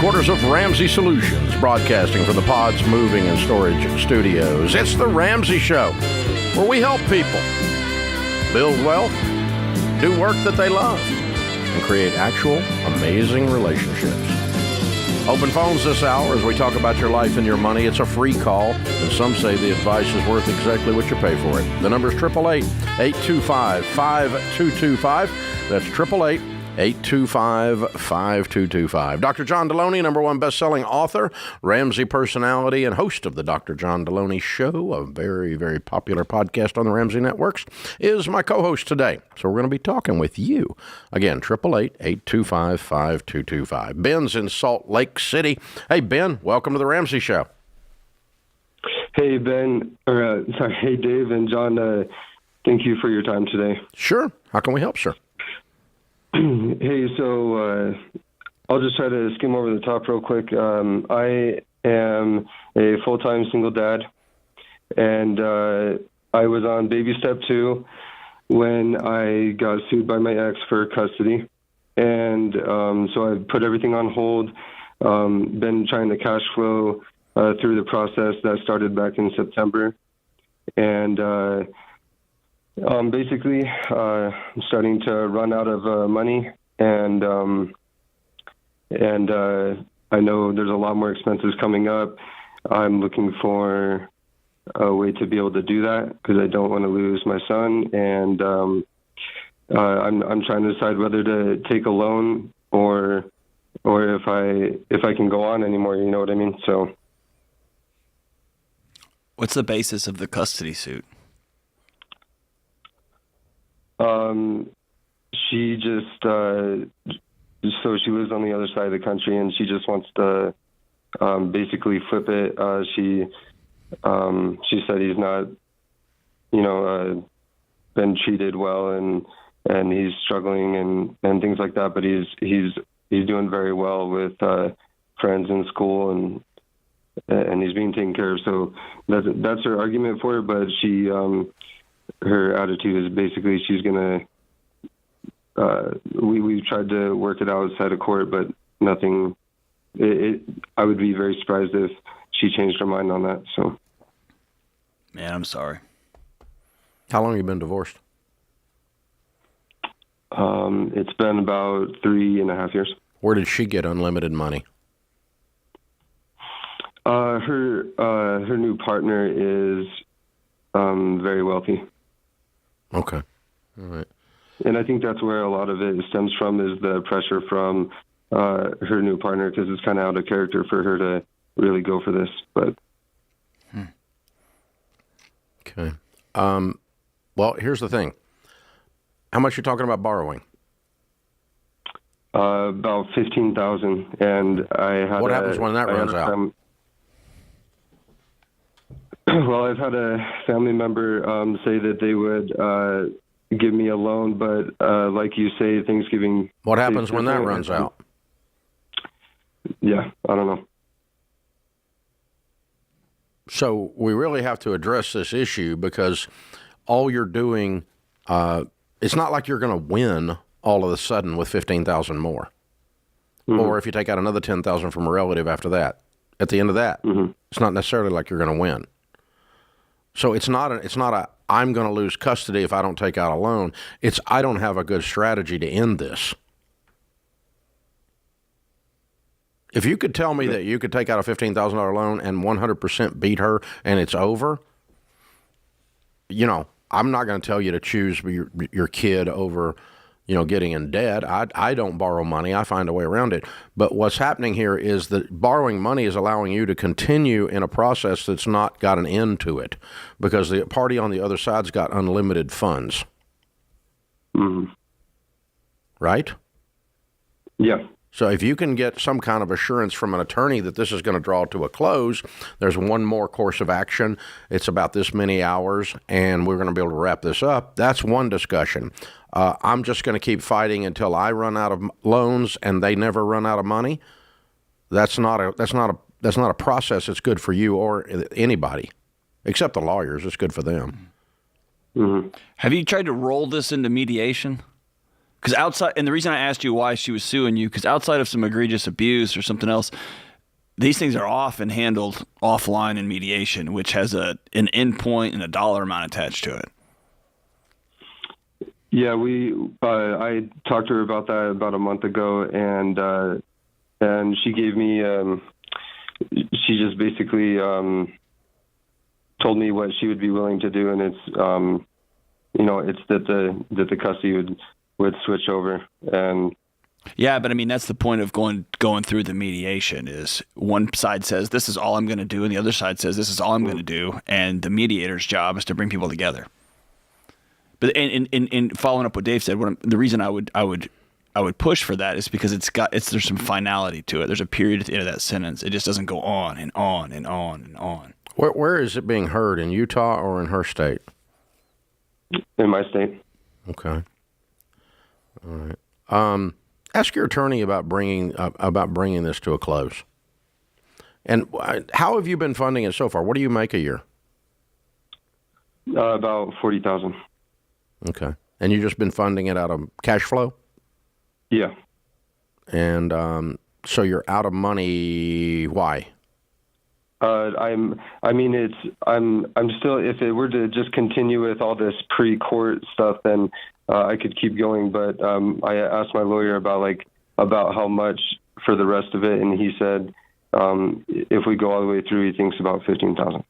headquarters of Ramsey Solutions, broadcasting from the Pods Moving and Storage Studios. It's the Ramsey Show, where we help people build wealth, do work that they love, and create actual amazing relationships. Open phones this hour as we talk about your life and your money. It's a free call, and some say the advice is worth exactly what you pay for it. The number is 888-825-5225. That's 888-825-5225. Dr. John Deloney, number one best-selling author, Ramsey personality, and host of the Dr. John Deloney Show, a very, very popular podcast on the Ramsey Networks, is my co-host today. So we're going to be talking with you. Again, 888-825-5225. Ben's in Salt Lake City. Hey, Ben, welcome to the Ramsey Show. Hey, Ben. Hey, Dave and John. Thank you for your time today. Sure. How can we help, sir? Hey, so I'll just try to skim over the top real quick. I am a full-time single dad, and I was on baby step 2 when I got sued by my ex for custody. And so I've put everything on hold, been trying to cash flow through the process that started back in September. And basically, I'm starting to run out of money, and I know there's a lot more expenses coming up. I'm looking for a way to be able to do that because I don't want to lose my son, and I'm trying to decide whether to take a loan or if I can go on anymore. You know what I mean? So, what's the basis of the custody suit? She just, so she lives on the other side of the country, and she just wants to, basically flip it. She said he's not, been treated well, and he's struggling and things like that, but he's doing very well with, friends in school, and he's being taken care of. So that's her argument for it, but she, her attitude is basically she's gonna. We've tried to work it out outside of court, but nothing. I would be very surprised if she changed her mind on that. So, man, I'm sorry. How long have you been divorced? It's been about 3.5 years. Where did she get unlimited money? Her new partner is very wealthy. Okay. All right. And I think that's where a lot of it stems from, is the pressure from her new partner, because it's kind of out of character for her to really go for this. But okay. Well, here's the thing. How much you talking about borrowing? About $15,000, and I had. What happens when that runs out? Well, I've had a family member say that they would give me a loan, but like you say, Thanksgiving. What happens when that runs out? Yeah, I don't know. So we really have to address this issue, because all you're doing, it's not like you're going to win all of a sudden with $15,000 more. Mm-hmm. Or if you take out another $10,000 from a relative after that. At the end of that, It's not necessarily like you're going to win. So it's not a I'm going to lose custody if I don't take out a loan. It's I don't have a good strategy to end this. If you could tell me that you could take out a $15,000 loan and 100% beat her and it's over, I'm not going to tell you to choose your kid over, getting in debt. I don't borrow money. I find a way around it. But what's happening here is that borrowing money is allowing you to continue in a process that's not got an end to it, because the party on the other side's got unlimited funds. Mm-hmm. Right? Yeah. So if you can get some kind of assurance from an attorney that this is going to draw to a close, there's one more course of action, it's about this many hours, and we're going to be able to wrap this up, that's one discussion. I'm just going to keep fighting until I run out of loans and they never run out of money. That's not a process that's good for you or anybody, except the lawyers. It's good for them. Mm-hmm. Have you tried to roll this into mediation? Because outside, and the reason I asked you why she was suing you, because outside of some egregious abuse or something else, these things are often handled offline in mediation, which has an endpoint and a dollar amount attached to it. Yeah, I talked to her about that about a month ago, and she gave me, she just basically told me what she would be willing to do, and it's, it's that the custody would switch over. And yeah, but I mean, that's the point of going through the mediation is one side says, this is all I'm going to do, and the other side says, this is all I'm going to do, and the mediator's job is to bring people together. But in following up what Dave said, the reason I would push for that is because there's some finality to it. There's a period at the end of that sentence. It just doesn't go on and on and on and on. Where is it being heard, in Utah or in her state? In my state. Okay. All right. Ask your attorney about bringing this to a close. And how have you been funding it so far? What do you make a year? About $40,000. Okay. And you've just been funding it out of cash flow? Yeah. And so you're out of money. Why? I'm still, if it were to just continue with all this pre-court stuff, then I could keep going. But I asked my lawyer about how much for the rest of it, and he said if we go all the way through, he thinks about $15,000.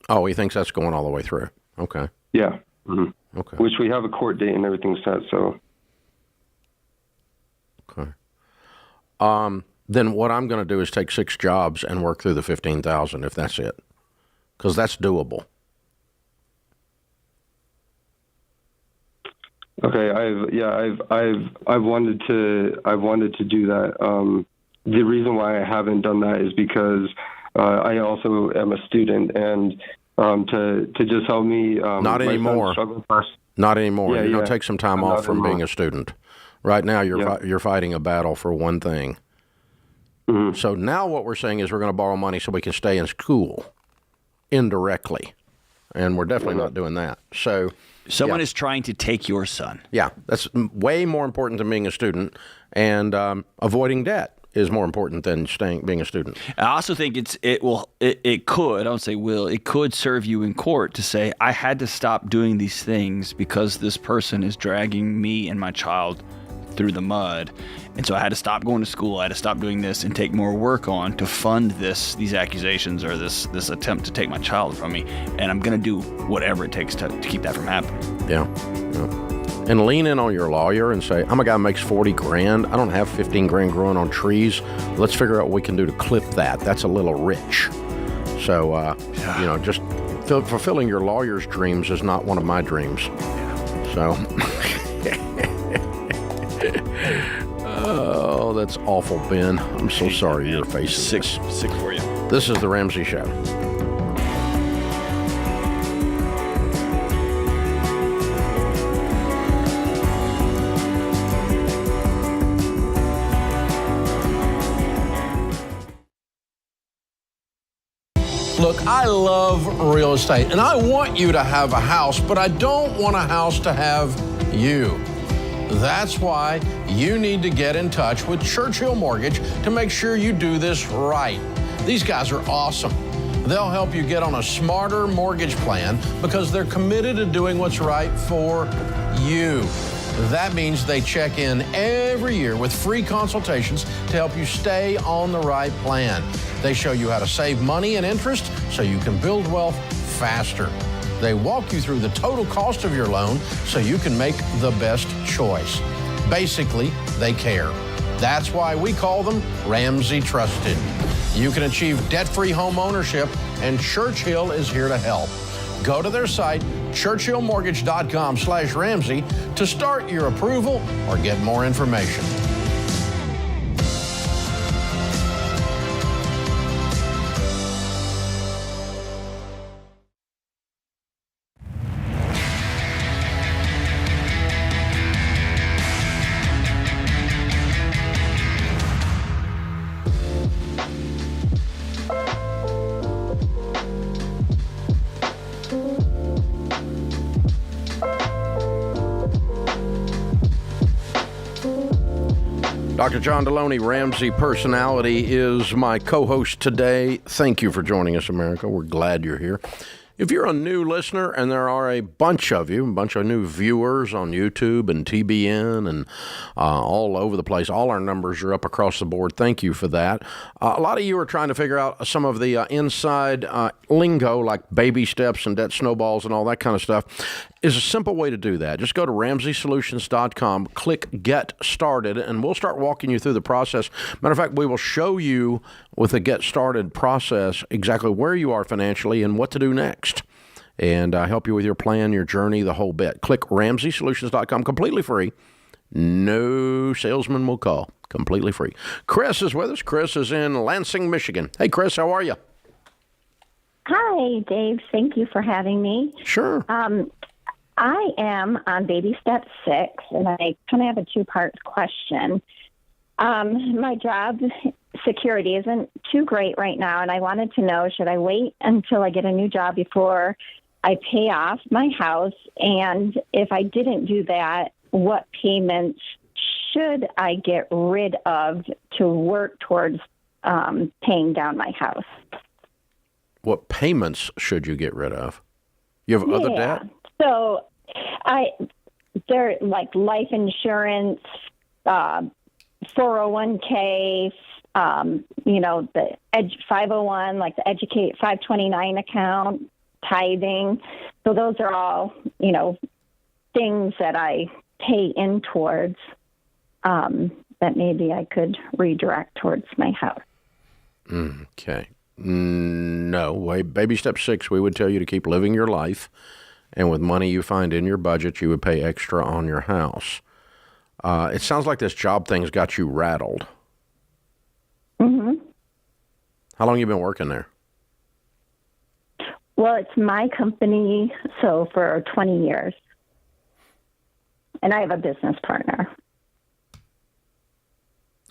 Oh, he thinks that's going all the way through. Okay. Yeah. Mm-hmm. Okay. Which we have a court date and everything set. So. Okay. Then what I'm going to do is take 6 jobs and work through the $15,000 if that's it, because that's doable. Okay, I've wanted to do that. The reason why I haven't done that is because I also am a student, and to just help me. Not anymore. Not anymore. Yeah, you're going to take some time off from being a student. Right now, you're fighting a battle for one thing. Mm-hmm. So now what we're saying is we're going to borrow money so we can stay in school indirectly, and we're definitely not doing that. So someone is trying to take your son. Yeah, that's way more important than being a student, and avoiding debt is more important than being a student. I also think it could, I don't say will, it could serve you in court to say, I had to stop doing these things because this person is dragging me and my child through the mud. And so I had to stop going to school. I had to stop doing this and take more work on to fund these accusations or this attempt to take my child from me. And I'm going to do whatever it takes to keep that from happening. Yeah. And lean in on your lawyer and say, I'm a guy who makes $40,000. I don't have $15,000 growing on trees. Let's figure out what we can do to clip that. That's a little rich. So, just fulfilling your lawyer's dreams is not one of my dreams. So, oh, that's awful, Ben. I'm so sorry you're facing this. Sick for you. This is The Ramsey Show. Look, I love real estate, and I want you to have a house, but I don't want a house to have you. That's why you need to get in touch with Churchill Mortgage to make sure you do this right. These guys are awesome. They'll help you get on a smarter mortgage plan because they're committed to doing what's right for you. That means they check in every year with free consultations to help you stay on the right plan. They show you how to save money and interest so you can build wealth faster. They walk you through the total cost of your loan so you can make the best choice. Basically, they care. That's why we call them Ramsey Trusted. You can achieve debt-free home ownership, and Churchill is here to help. Go to their site, churchillmortgage.com/Ramsey, to start your approval or get more information. Dr. John Deloney, Ramsey Personality, is my co-host today. Thank you for joining us, America. We're glad you're here. If you're a new listener, and there are a bunch of you, a bunch of new viewers on YouTube and TBN and all over the place, all our numbers are up across the board. Thank you for that. A lot of you are trying to figure out some of the inside lingo, like baby steps and debt snowballs and all that kind of stuff. Is a simple way to do that. Just go to RamseySolutions.com, click Get Started, and we'll start walking you through the process. Matter of fact, we will show you with the Get Started process exactly where you are financially and what to do next, and help you with your plan, your journey, the whole bit. Click RamseySolutions.com, completely free. No salesman will call. Completely free. Chris is with us. Chris is in Lansing, Michigan. Hey, Chris, how are you? Hi, Dave. Thank you for having me. Sure. I am on baby step 6, and I kind of have a two-part question. My job security isn't too great right now, and I wanted to know, should I wait until I get a new job before I pay off my house? And if I didn't do that, what payments should I get rid of to work towards paying down my house? What payments should you get rid of? You have other debt? So they're like life insurance, 401k, the 501, like the Educate 529 account, tithing. So those are all, things that I pay in towards that maybe I could redirect towards my house. Okay. No, baby step 6, we would tell you to keep living your life. And with money you find in your budget, you would pay extra on your house. It sounds like this job thing's got you rattled. Mm-hmm. How long have you been working there? Well, it's my company, so for 20 years. And I have a business partner.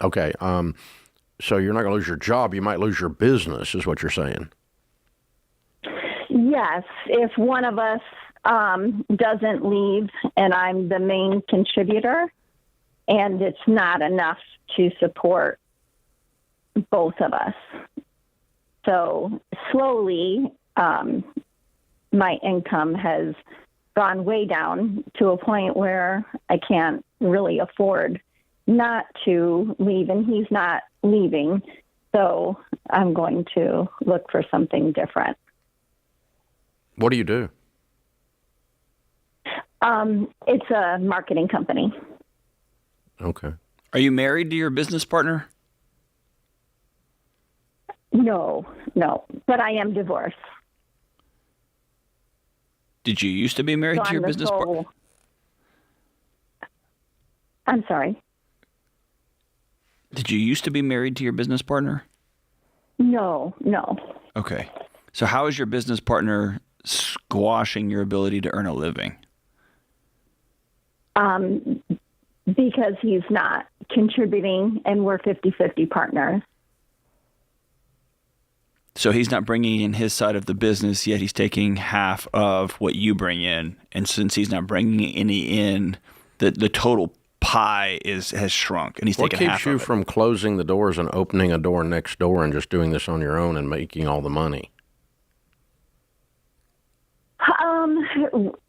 Okay. So you're not going to lose your job. You might lose your business, is what you're saying. Yes. If one of us doesn't leave and I'm the main contributor, and it's not enough to support both of us. So slowly, my income has gone way down to a point where I can't really afford not to leave, and he's not leaving. So I'm going to look for something different. What do you do? It's a marketing company. Okay. Are you married to your business partner? No, but I am divorced. Did you used to be married to your business partner? I'm sorry. Did you used to be married to your business partner? No. Okay. So how is your business partner squashing your ability to earn a living? Because he's not contributing, and we're 50-50 partners. So he's not bringing in his side of the business, yet he's taking half of what you bring in. And since he's not bringing any in, the total pie has shrunk, and he's taking half of it. What keeps you from closing the doors and opening a door next door and just doing this on your own and making all the money?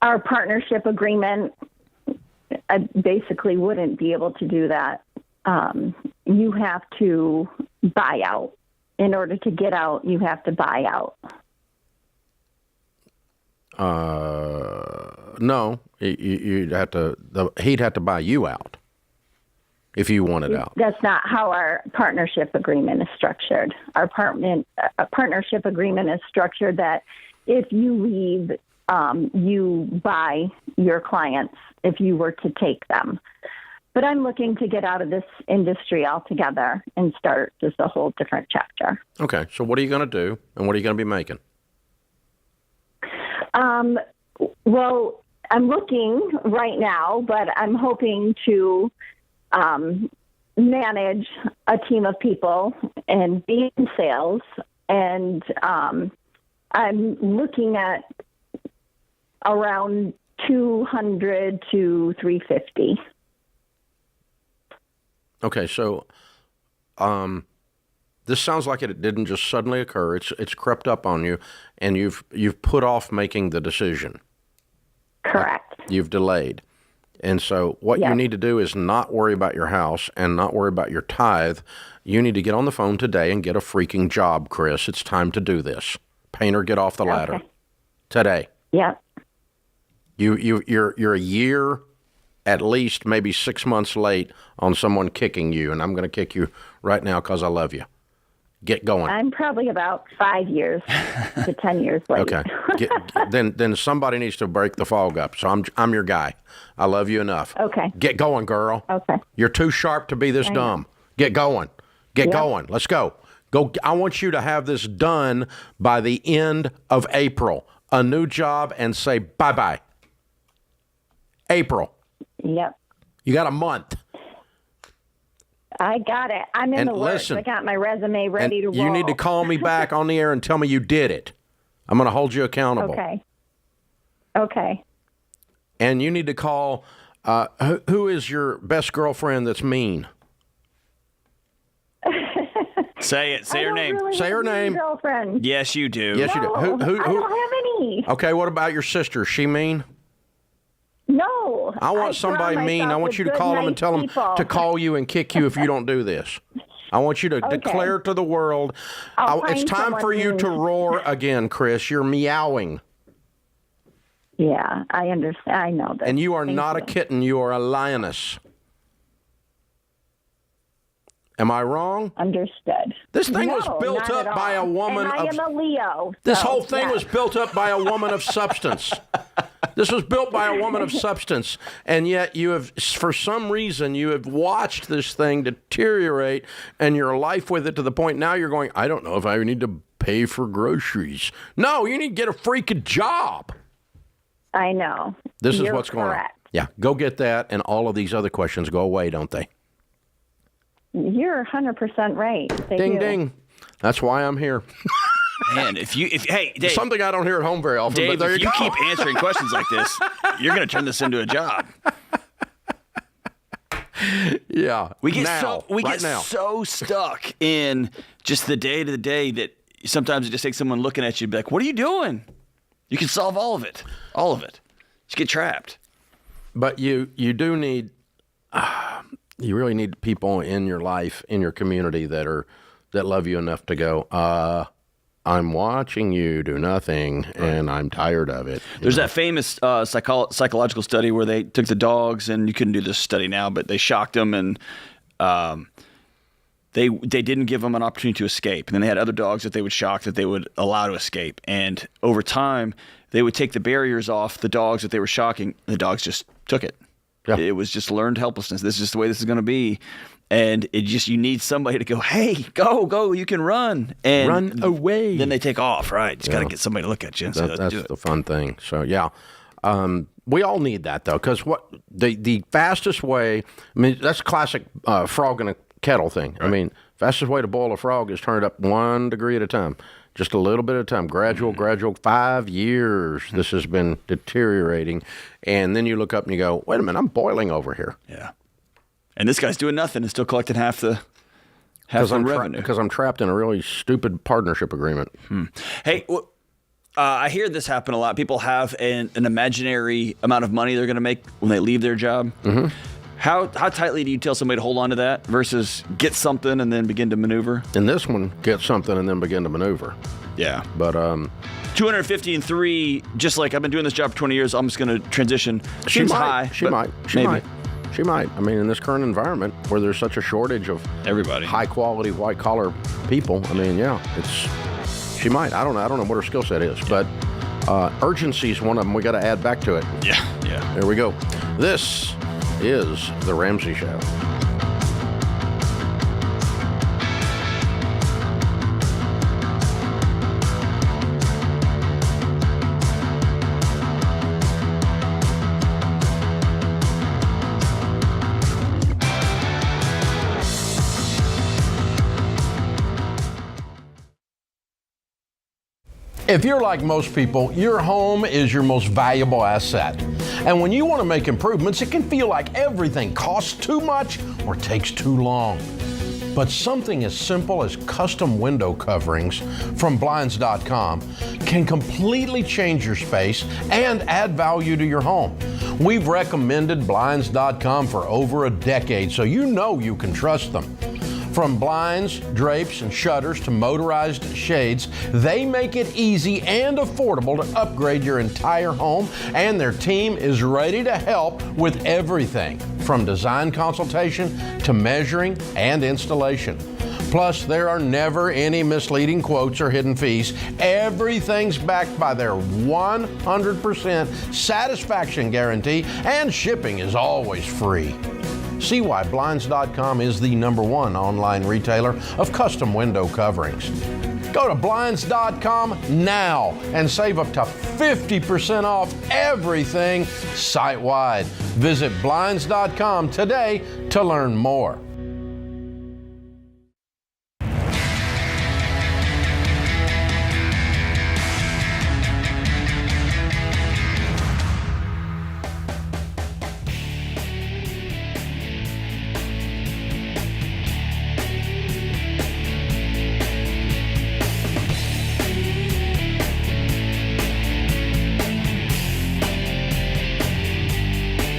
Our partnership agreement, I basically wouldn't be able to do that. You have to buy out. In order to get out, you have to buy out. No, he'd have to buy you out if you wanted out. That's not how our partnership agreement is structured. Our partnership agreement is structured that if you leave, you buy your clients if you were to take them. But I'm looking to get out of this industry altogether and start just a whole different chapter. Okay, so what are you going to do, and what are you going to be making? Well, I'm looking right now, but I'm hoping to manage a team of people and be in sales. And I'm looking at around 200 to 350. Okay, so this sounds like it didn't just suddenly occur. It's crept up on you, and you've put off making the decision. Correct. You've delayed. And so what you need to do is not worry about your house and not worry about your tithe. You need to get on the phone today and get a freaking job, Chris. It's time to do this. Painter, get off the ladder. Today. Yep. You're a year, at least maybe 6 months late on someone kicking you, and I'm going to kick you right now because I love you. Get going. I'm probably about 5 years to 10 years late. Okay. Then somebody needs to break the fog up. So I'm your guy. I love you enough. Okay. Get going, girl. Okay. You're too sharp to be this dumb. Get going. Get going. Let's go. Go. I want you to have this done by the end of April. A new job, and say bye-bye. April. Yep. You got a month. I got it. I'm in the works. Listen, I got my resume ready to roll. You need to call me back on the air and tell me you did it. I'm going to hold you accountable. Okay. And you need to call, who is your best girlfriend that's mean? Say it. Say her name. Really Say her name. Girlfriend. Yes, you do. Yes, you do. Who? I don't have any. Okay, what about your sister? Is she mean? No. I want somebody mean. I want you to call them and tell them to call you and kick you if you don't do this. I want you to declare to the world. It's time for you to roar again, Chris. You're meowing. Yeah, I understand. I know that. And you are not a kitten. You are a lioness. Am I wrong? Understood. This thing was built up by a woman and I am a Leo. This whole thing was built up by a woman of substance. This was built by a woman of substance, and yet you have, for some reason, you have watched this thing deteriorate and your life with it to the point now you're going, I don't know if I need to pay for groceries. No, you need to get a freaking job. I know. This is what's going on. Yeah, go get that, and all of these other questions go away, don't they? You're 100% right. Ding, ding. That's why I'm here. Man, hey, Dave, something I don't hear at home very often. Dave, but there if you keep answering questions like this, you're going to turn this into a job. Yeah, we get so stuck in just the day to day that sometimes it just takes someone looking at you and be like, "What are you doing?" You can solve all of it. Just get trapped. But you do need. You really need people in your life, in your community that love you enough to go, I'm watching you do nothing, and I'm tired of it. There's that famous psychological study where they took the dogs, and you couldn't do this study now, but they shocked them, and they didn't give them an opportunity to escape. And then they had other dogs that they would shock that they would allow to escape. And over time, they would take the barriers off the dogs that they were shocking, and the dogs just took it. Yeah. It was just learned helplessness. This is just the way this is going to be. And you need somebody to go, hey, go, you can run. And run away. Then they take off, right? Just got to get somebody to look at you and say, let's do it. That's the fun thing. So, yeah. We all need that, though, because the fastest way, I mean, that's classic frog in a kettle thing. Right. I mean, fastest way to boil a frog is turn it up 1 degree at a time. Just a little bit at a time, gradual. 5 years this has been deteriorating. And then you look up and you go, wait a minute, I'm boiling over here. Yeah. And this guy's doing nothing and still collecting half the revenue. Because I'm trapped in a really stupid partnership agreement. Hey, I hear this happen a lot. People have an imaginary amount of money they're going to make when they leave their job. Mm-hmm. How tightly do you tell somebody to hold on to that versus get something and then begin to maneuver? In this one, get something and then begin to maneuver. Yeah. But 250 and 3, just like I've been doing this job for 20 years, I'm just going to transition. She might. I mean, in this current environment where there's such a shortage of everybody, high quality white collar people, I mean, yeah, she might. I don't know what her skill set is, but urgency is one of them. We got to add back to it. Yeah. There we go. This is The Ramsey Show. If you're like most people, your home is your most valuable asset. And when you want to make improvements, it can feel like everything costs too much or takes too long. But something as simple as custom window coverings from Blinds.com can completely change your space and add value to your home. We've recommended Blinds.com for over a decade, so you know you can trust them. From blinds, drapes, and shutters to motorized shades, they make it easy and affordable to upgrade your entire home, and their team is ready to help with everything from design consultation to measuring and installation. Plus, there are never any misleading quotes or hidden fees. Everything's backed by their 100% satisfaction guarantee, and shipping is always free. See why Blinds.com is the #1 online retailer of custom window coverings. Go to Blinds.com now and save up to 50% off everything site-wide. Visit Blinds.com today to learn more.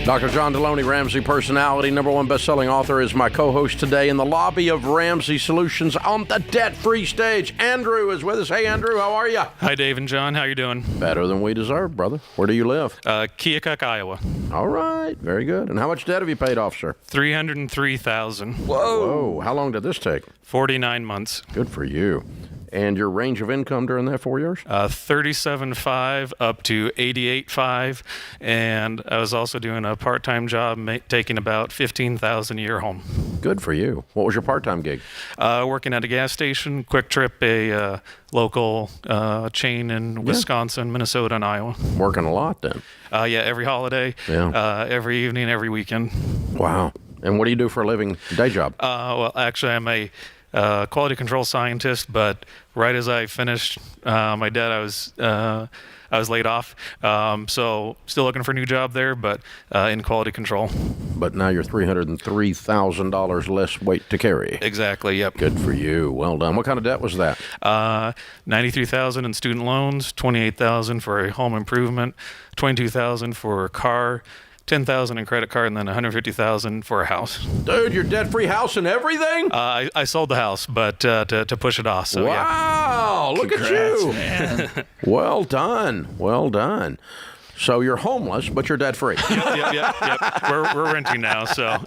Dr. John Deloney, Ramsey personality, #1 best-selling author, is my co-host today in the lobby of Ramsey Solutions on the debt-free stage. Andrew is with us. Hey, Andrew, how are you? Hi, Dave and John. How you doing? Better than we deserve, brother. Where do you live? Keokuk, Iowa. All right. Very good. And how much debt have you paid off, sir? $303,000. Whoa. How long did this take? 49 months. Good for you. And your range of income during that 4 years? 37.5 up to 88.5, and I was also doing a part-time job, taking about 15,000 a year home. Good for you. What was your part-time gig? Working at a gas station, Quick Trip, a local chain in Wisconsin, Minnesota, and Iowa. Working a lot then. Yeah, every holiday, every evening, every weekend. Wow. And what do you do for a living day job? Well, actually, I'm a quality control scientist, but right as I finished my debt, I was laid off. So still looking for a new job there, but in quality control. But now you're $303,000 less weight to carry. Exactly. Yep. Good for you. Well done. What kind of debt was that? $93,000 in student loans, $28,000 for a home improvement, $22,000 for a car, $10,000 in credit card, and then $150,000 for a house. Dude, your debt-free house and everything? I sold the house, but to push it off. So wow! Look at you, man. Well done. Well done. So you're homeless, but you're debt-free. Yep. We're renting now, so.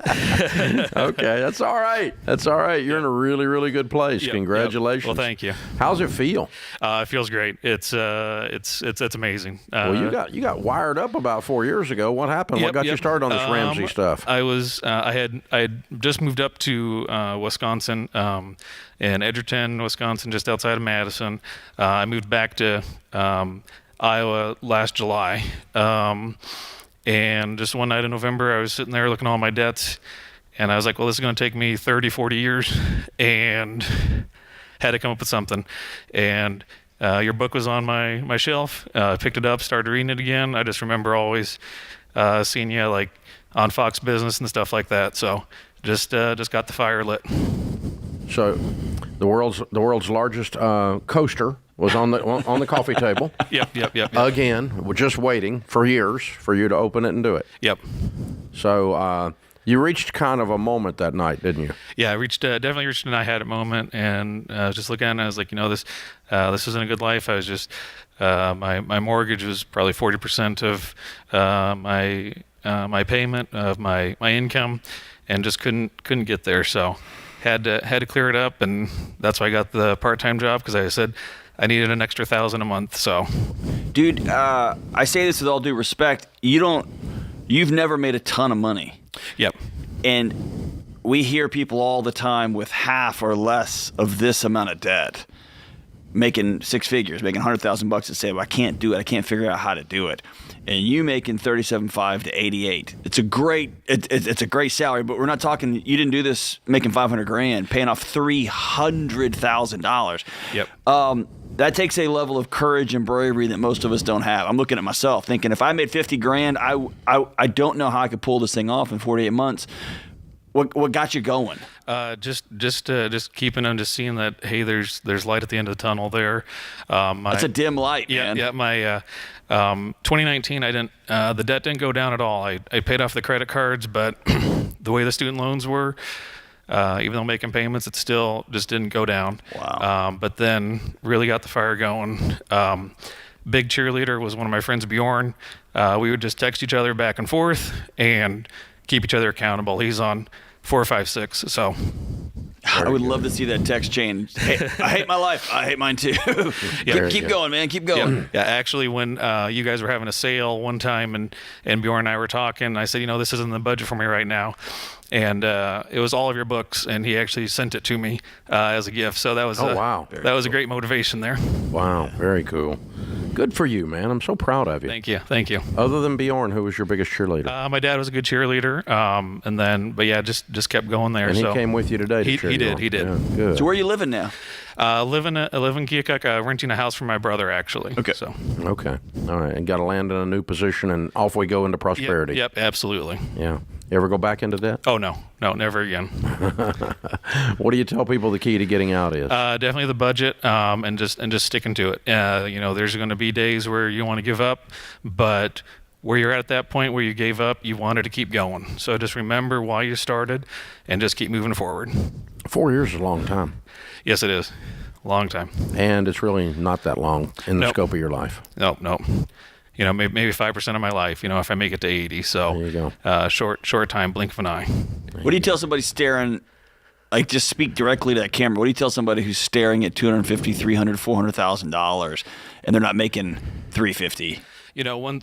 Okay, that's all right. That's all right. You're in a really, really good place. Yep, Congratulations. Well, thank you. How's it feel? It feels great. It's amazing. Well, you got wired up about 4 years ago. What happened? What got you started on this Ramsey stuff? I had just moved up to Wisconsin, in Edgerton, Wisconsin, just outside of Madison. I moved back to Iowa last July, and just one night in November, I was sitting there looking at all my debts, and I was like, well, this is going to take me 30, 40 years, and had to come up with something. And your book was on my shelf. I picked it up, started reading it again. I just remember always seeing you like on Fox Business and stuff like that. So just got the fire lit. So the world's largest coaster was on the coffee table. Yep. Again, we're just waiting for years for you to open it and do it. Yep. So you reached kind of a moment that night, didn't you? Yeah, I definitely reached an I had it moment, and I was just looking at it, and I was like, this isn't a good life. I was just my mortgage was probably 40% of my payment of my income, and just couldn't get there. So had to clear it up, and that's why I got the part-time job, because I said I needed an extra $1,000 a month. So, Dude, I say this with all due respect. You've never made a ton of money. Yep. And we hear people all the time with half or less of this amount of debt, making six figures, making $100,000 bucks, and say, well, I can't do it. I can't figure out how to do it. And you making $37.5 to $88. It's a great salary, but we're not talking. You didn't do this making $500,000, paying off $300,000. Yep. That takes a level of courage and bravery that most of us don't have. I'm looking at myself, thinking if I made $50,000, I don't know how I could pull this thing off in 48 months. What got you going? Just keeping them, just seeing that, hey, there's light at the end of the tunnel there. That's a dim light, yeah, man. Yeah, my 2019, I didn't. The debt didn't go down at all. I paid off the credit cards, but the way the student loans were, even though making payments, it still just didn't go down. Wow. But then really got the fire going. Big cheerleader was one of my friends, Bjorn. We would just text each other back and forth and keep each other accountable. He's on 456, so. I would love to see that text chain. Hey, I hate my life. I hate mine too. keep going, man. Keep going. Yeah, actually, when you guys were having a sale one time and Bjorn and I were talking, I said, this isn't the budget for me right now. And it was all of your books, and he actually sent it to me as a gift. So that was wow. That was a great motivation there. Wow, very cool. Good for you, man. I'm so proud of you. Thank you. Other than Bjorn, who was your biggest cheerleader? My dad was a good cheerleader, and then, but yeah, just kept going there. And he came with you today to cheer you on. He did. Yeah, good. So where are you living now? I live in Keokuk, renting a house for my brother, actually. Okay. So. Okay. All right. And got to land in a new position, and off we go into prosperity. Yep, absolutely. Yeah. You ever go back into debt? Oh, no, never again. What do you tell people the key to getting out is? Definitely the budget, and just sticking to it. There's going to be days where you want to give up, but where you're at that point where you gave up, you wanted to keep going. So just remember why you started, and just keep moving forward. 4 years is a long time. Yes, it is. Long time. And it's really not that long in the Nope. scope of your life. Nope. Maybe 5% of my life, if I make it to 80. So There you go. Short time, blink of an eye. What do you tell somebody staring, like just speak directly to that camera. What do you tell somebody who's staring at $250,000, $300,000, $400,000 and they're not making $350,000?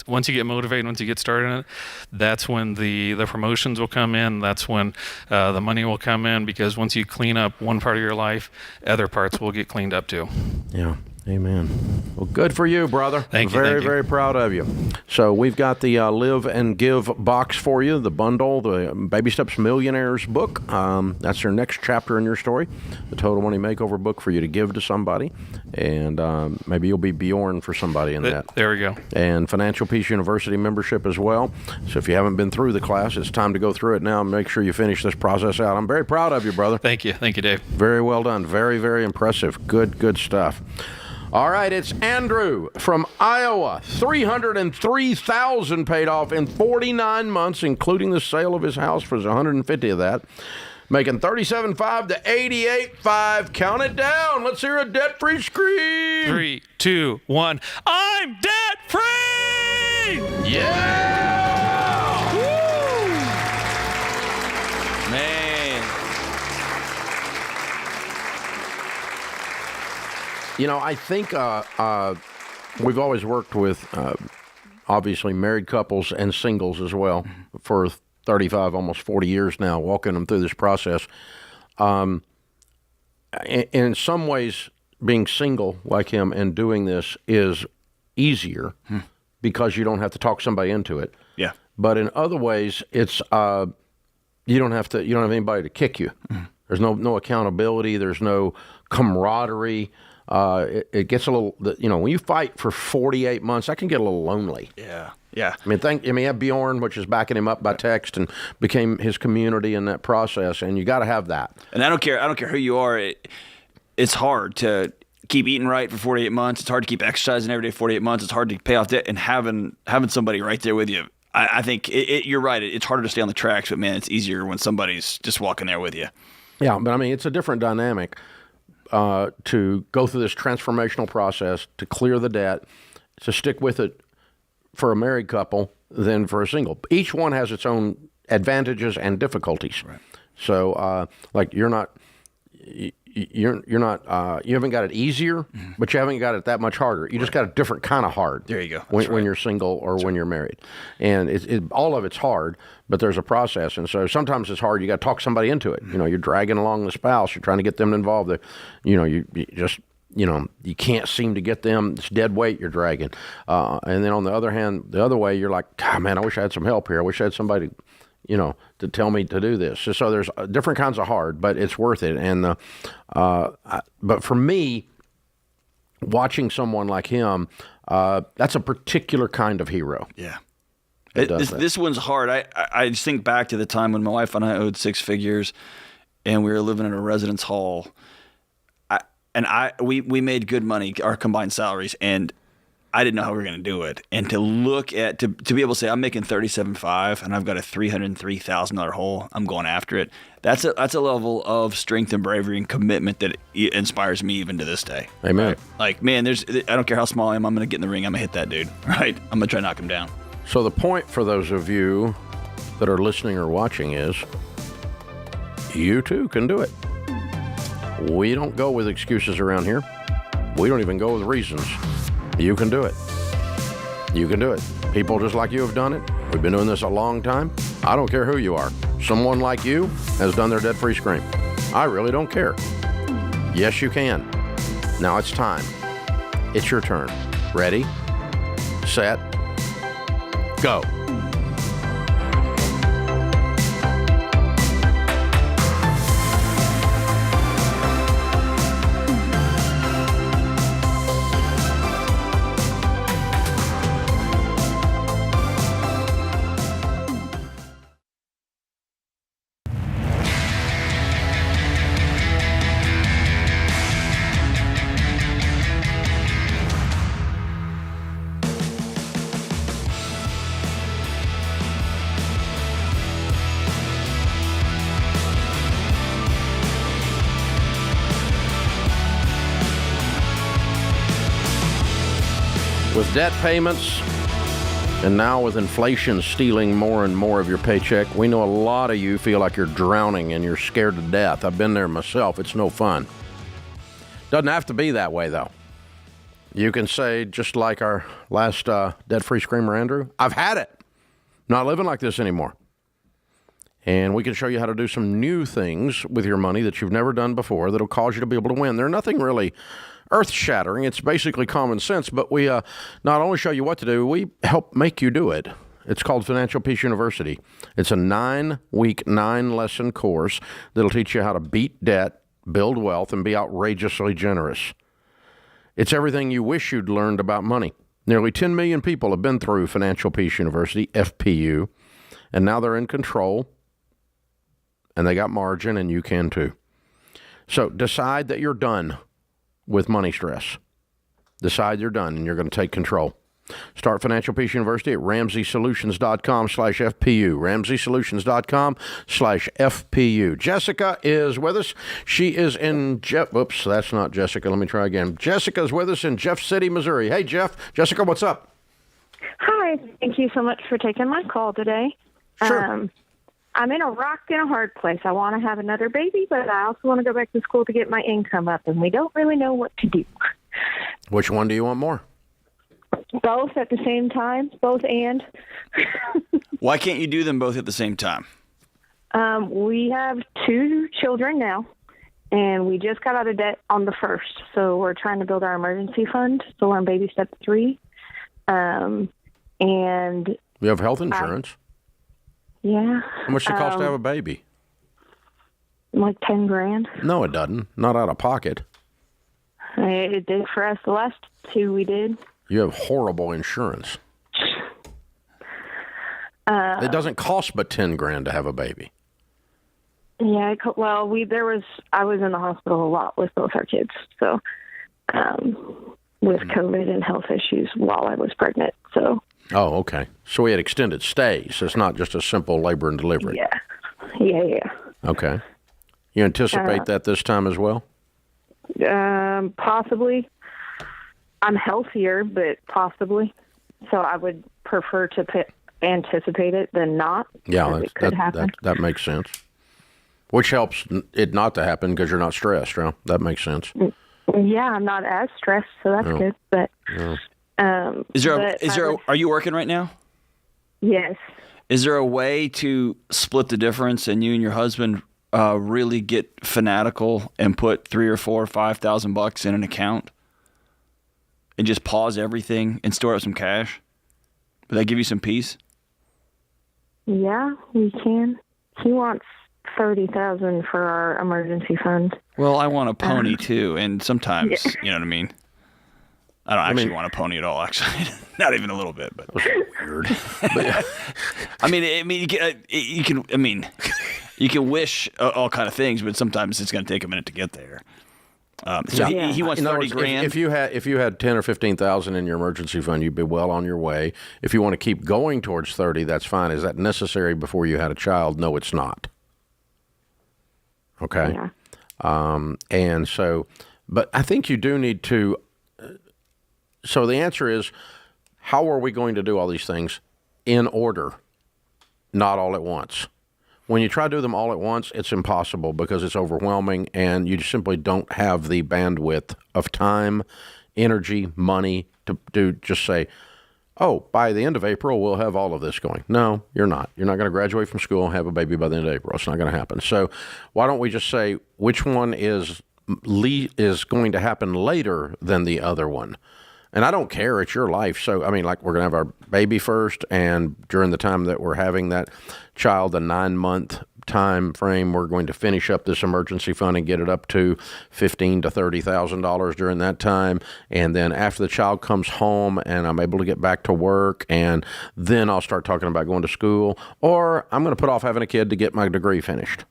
Once you get motivated, once you get started in it, that's when the promotions will come in. That's when the money will come in, because once you clean up one part of your life, other parts will get cleaned up too. Yeah. Amen. Well, good for you, brother. Thank you. Very proud of you. So we've got the Live and Give box for you, the bundle, the Baby Steps Millionaires book. That's your next chapter in your story, the Total Money Makeover book for you to give to somebody. And maybe you'll be Bjorn for somebody in that. There we go. And Financial Peace University membership as well. So if you haven't been through the class, it's time to go through it now and make sure you finish this process out. I'm very proud of you, brother. Thank you, Dave. Very well done. Very impressive. Good stuff. All right, it's Andrew from Iowa. $303,000 paid off in 49 months, including the sale of his house for $150,000 of that. Making $37,500 to $88,500. Count it down. Let's hear a debt-free scream. 3, 2, 1. I'm debt free. Yeah! Woo! Man. I think we've always worked with, obviously, married couples and singles as well for 35, almost 40 years now, walking them through this process. In some ways, being single like him and doing this is easier because you don't have to talk somebody into it. Yeah. But in other ways, it's you don't have anybody to kick you. There's no accountability. There's no camaraderie. It gets a little, when you fight for 48 months, that can get a little lonely. Yeah. You have Bjorn, which is backing him up by text and became his community in that process, and you got to have that. And I don't care who you are. It's hard to keep eating right for 48 months. It's hard to keep exercising every day for 48 months. It's hard to pay off debt, and having somebody right there with you. I think you're right. It's harder to stay on the tracks, but man, it's easier when somebody's just walking there with you. Yeah, but it's a different dynamic. To go through this transformational process, to clear the debt, to stick with it for a married couple than for a single. Each one has its own advantages and difficulties. Right. So, you haven't got it easier, but you haven't got it that much harder. You just got a different kind of hard. There you go. When you're single or when you're married. And all of it's hard, but there's a process. And so sometimes it's hard. You got to talk somebody into it. You're dragging along the spouse. You're trying to get them involved. You can't seem to get them. It's dead weight you're dragging. And then on the other hand, the other way, you're like, God, man, I wish I had some help here. I wish I had somebody to tell me to do this. So there's different kinds of hard, but it's worth it. And but for me, watching someone like him, that's a particular kind of hero. Yeah. This one's hard. I just think back to the time when my wife and I owed six figures, and we were living in a residence hall. We made good money, our combined salaries, and I didn't know how we were going to do it. And to look at to be able to say I'm making $37,500 and I've got a $303,000 hole, I'm going after it. That's a level of strength and bravery and commitment that inspires me even to this day. Amen. Right? Like, man, I don't care how small I am. I'm going to get in the ring. I'm going to hit that dude. Right? I'm going to try to knock him down. So the point for those of you that are listening or watching is, you too can do it. We don't go with excuses around here. We don't even go with reasons. You can do it. You can do it. People just like you have done it. We've been doing this a long time. I don't care who you are. Someone like you has done their debt-free scream. I really don't care. Yes, you can. Now it's time. It's your turn. Ready, set, go. With debt payments, and now with inflation stealing more and more of your paycheck, we know a lot of you feel like you're drowning and you're scared to death. I've been there myself. It's no fun. Doesn't have to be that way, though. You can say, just like our last debt-free screamer, Andrew, I've had it. Not living like this anymore. And we can show you how to do some new things with your money that you've never done before that'll cause you to be able to win. They're nothing really earth-shattering. It's basically common sense, but we not only show you what to do, we help make you do it. It's called Financial Peace University. It's a 9-week, 9-lesson course that'll teach you how to beat debt, build wealth, and be outrageously generous. It's everything you wish you'd learned about money. Nearly 10 million people have been through Financial Peace University, FPU, and now they're in control, and they got margin, and you can too. So decide that you're done with money stress. Decide you're done and you're going to take control. Start Financial Peace University at RamseySolutions.com/FPU. RamseySolutions.com/FPU. Jessica is with us. She is in Oops, that's not Jessica. Let me try again. Jessica's with us in Jeff City, Missouri. Hey, Jeff. Jessica, what's up? Hi. Thank you so much for taking my call today. Sure. I'm in a rock and a hard place. I want to have another baby, but I also want to go back to school to get my income up, and we don't really know what to do. Which one do you want more? Both at the same time, both and. Why can't you do them both at the same time? We have 2 children now, and we just got out of debt on the first, so we're trying to build our emergency fund. So we're on baby step 3. And You have health insurance. Yeah. How much does it cost to have a baby? Like $10,000. No, it doesn't. Not out of pocket. It did for us. The last 2 we did. You have horrible insurance. It doesn't cost but $10,000 to have a baby. Yeah. Well, I was in the hospital a lot with both our kids. So, with COVID and health issues while I was pregnant. So. Oh, okay. So we had extended stays. It's not just a simple labor and delivery. Yeah. Okay. You anticipate that this time as well? Possibly. I'm healthier, but possibly. So I would prefer to anticipate it than not. Yeah, it could happen. That makes sense. Which helps it not to happen because you're not stressed. Right? That makes sense. Yeah, I'm not as stressed, so that's good. But are you working right now? Yes. Is there a way to split the difference and you and your husband really get fanatical and put $3,000 or $4,000 or $5,000 in an account and just pause everything and store up some cash? Would that give you some peace? Yeah, we can. He wants $30,000 for our emergency fund. Well, I want a pony too, and sometimes, you know what I mean? I don't actually want a pony at all, actually. Not even a little bit, but Weird. But, yeah. you can wish all kind of things, but sometimes it's going to take a minute to get there. He wants 30 grand. If you had 10 or 15,000 in your emergency fund, you'd be well on your way. If you want to keep going towards 30, that's fine. Is that necessary before you had a child? No, it's not. Okay. Yeah. And so, but I think you do need to. So the answer is, how are we going to do all these things in order, not all at once? When you try to do them all at once, it's impossible because it's overwhelming and you simply don't have the bandwidth of time, energy, money to just say, oh, by the end of April, we'll have all of this going. No, you're not. You're not going to graduate from school and have a baby by the end of April. It's not going to happen. So why don't we just say which one is going to happen later than the other one? And I don't care. It's your life. So, I mean, like we're going to have our baby first, and during the time that we're having that child, a 9-month time frame, we're going to finish up this emergency fund and get it up to $15,000 to $30,000 during that time. And then after the child comes home and I'm able to get back to work, and then I'll start talking about going to school, or I'm going to put off having a kid to get my degree finished.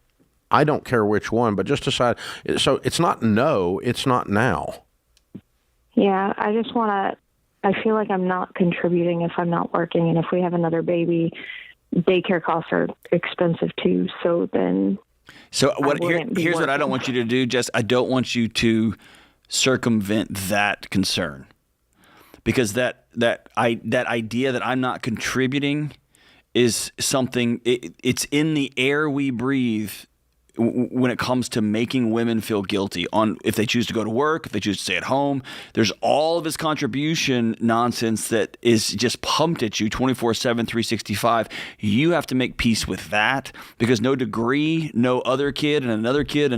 I don't care which one, but just decide. So it's not no, it's not now. Yeah, I just want to, I feel like I'm not contributing if I'm not working. And if we have another baby, daycare costs are expensive too. So then. So here's what I don't want you to do, Jess. I don't want you to circumvent that concern. Because that idea that I'm not contributing is something, it's in the air we breathe when it comes to making women feel guilty on if they choose to go to work, if they choose to stay at home. There's all of this contribution nonsense that is just pumped at you 24/7, 365. You have to make peace with that, because no degree, no other kid and another kid,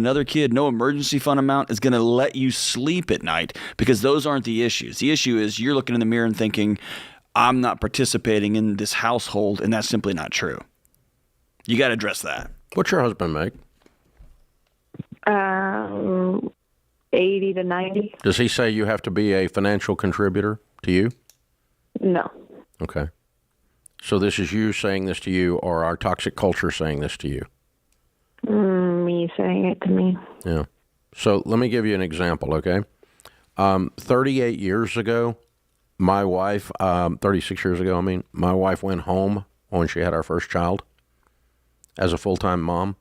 no emergency fund amount is going to let you sleep at night, because those aren't the issues. The issue is you're looking in the mirror and thinking, I'm not participating in this household, and that's simply not true. You got to address that. What's your husband make? 80 to 90. Does he say you have to be a financial contributor to you? No. Okay. So this is you saying this to you, or our toxic culture saying this to you? Me saying it to me. Yeah. So let me give you an example, okay? 38 years ago, my wife, 36 years ago, my wife went home when she had our first child as a full-time mom,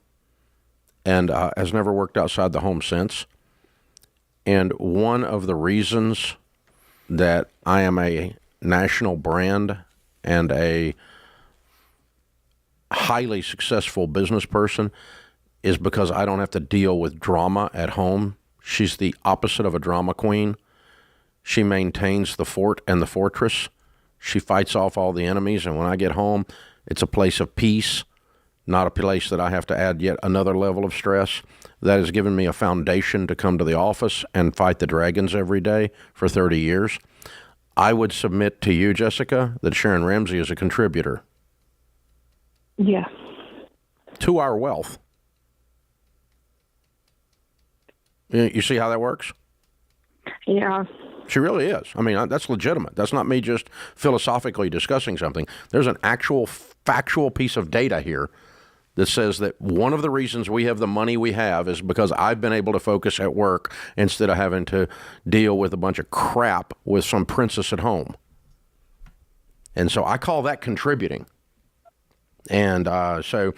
and has never worked outside the home since. And one of the reasons that I am a national brand and a highly successful business person is because I don't have to deal with drama at home. She's the opposite of a drama queen. She maintains the fort and the fortress. She fights off all the enemies, and when I get home, it's a place of peace, not a place that I have to add yet another level of stress. That has given me a foundation to come to the office and fight the dragons every day for 30 years. I would submit to you, Jessica, that Sharon Ramsey is a contributor. Yeah. To our wealth. You see how that works? Yeah. She really is. That's legitimate. That's not me just philosophically discussing something. There's an actual factual piece of data here that says that one of the reasons we have the money we have is because I've been able to focus at work instead of having to deal with a bunch of crap with some princess at home. And so I call that contributing. And so,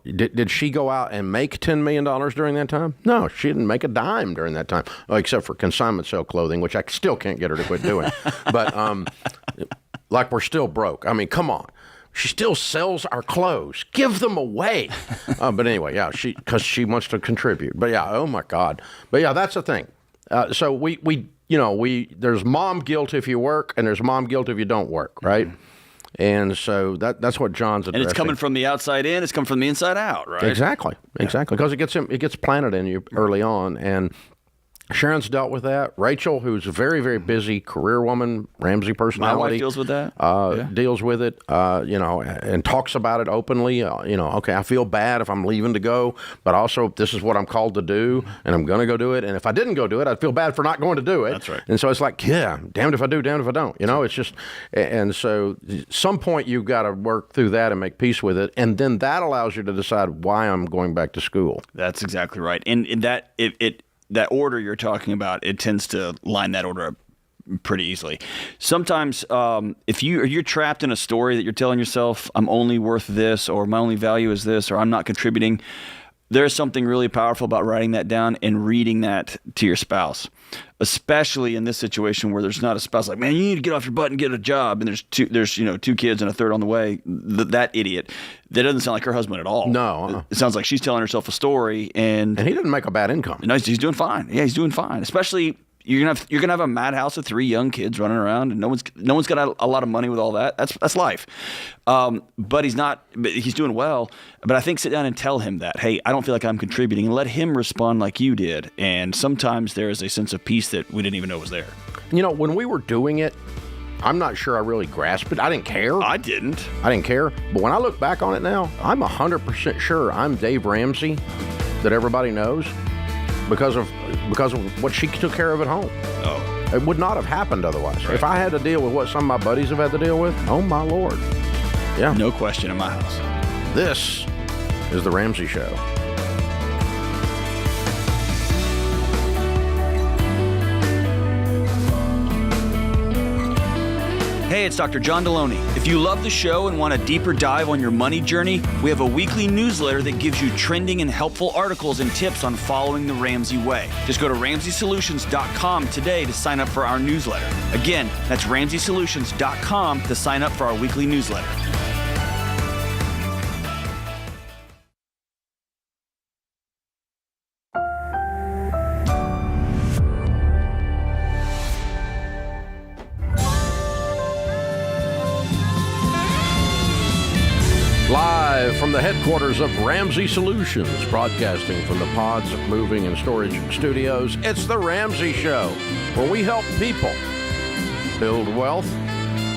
did she go out and make $10 million during that time? No, she didn't make a dime during that time, except for consignment sale clothing, which I still can't get her to quit doing. But like we're still broke. Come on. She still sells our clothes. Give them away. But anyway, yeah, because she wants to contribute. But yeah, oh my God. But yeah, that's the thing. So there's mom guilt if you work, and there's mom guilt if you don't work, right? Mm-hmm. And so that's what John's addressing. And it's coming from the outside in. It's coming from the inside out, right? Exactly. Because it gets planted in you early on. And Sharon's dealt with that. Rachel, who's a very, very busy career woman, Ramsey personality. My wife deals with that. Deals with it, and talks about it openly. Okay, I feel bad if I'm leaving to go, but also this is what I'm called to do, and I'm going to go do it. And if I didn't go do it, I'd feel bad for not going to do it. That's right. And so it's like, yeah, damned if I do, damned if I don't. It's just, and so some point you've got to work through that and make peace with it, and then that allows you to decide why I'm going back to school. That's exactly right. And that that order you're talking about, it tends to line that order up pretty easily. Sometimes if you're trapped in a story that you're telling yourself, I'm only worth this, or my only value is this, or I'm not contributing, there's something really powerful about writing that down and reading that to your spouse, especially in this situation where there's not a spouse like, man, you need to get off your butt and get a job, and there's two kids and a third on the way. That idiot, that doesn't sound like her husband at all. No. It sounds like she's telling herself a story, and he doesn't make a bad income. No, he's doing fine. Yeah, he's doing fine. Especially you're gonna have a madhouse of 3 young kids running around, and no one's got a lot of money with all that. That's life. But he's doing well. But I think sit down and tell him that, hey, I don't feel like I'm contributing, and let him respond like you did. And sometimes there is a sense of peace that we didn't even know was there. When we were doing it, I'm not sure I really grasped it. I didn't care. I didn't care. But when I look back on it now, I'm 100% sure I'm Dave Ramsey that everybody knows because of what she took care of at home. Oh. It would not have happened otherwise. Right. If I had to deal with what some of my buddies have had to deal with, oh my Lord. Yeah. No question in my house. This is The Ramsey Show. Hey, it's Dr. John Deloney. If you love the show and want a deeper dive on your money journey, we have a weekly newsletter that gives you trending and helpful articles and tips on following the Ramsey way. Just go to RamseySolutions.com today to sign up for our newsletter. Again, that's RamseySolutions.com to sign up for our weekly newsletter. Live from the headquarters of Ramsey Solutions, broadcasting from the Pods Moving and Storage Studios, it's The Ramsey Show, where we help people build wealth,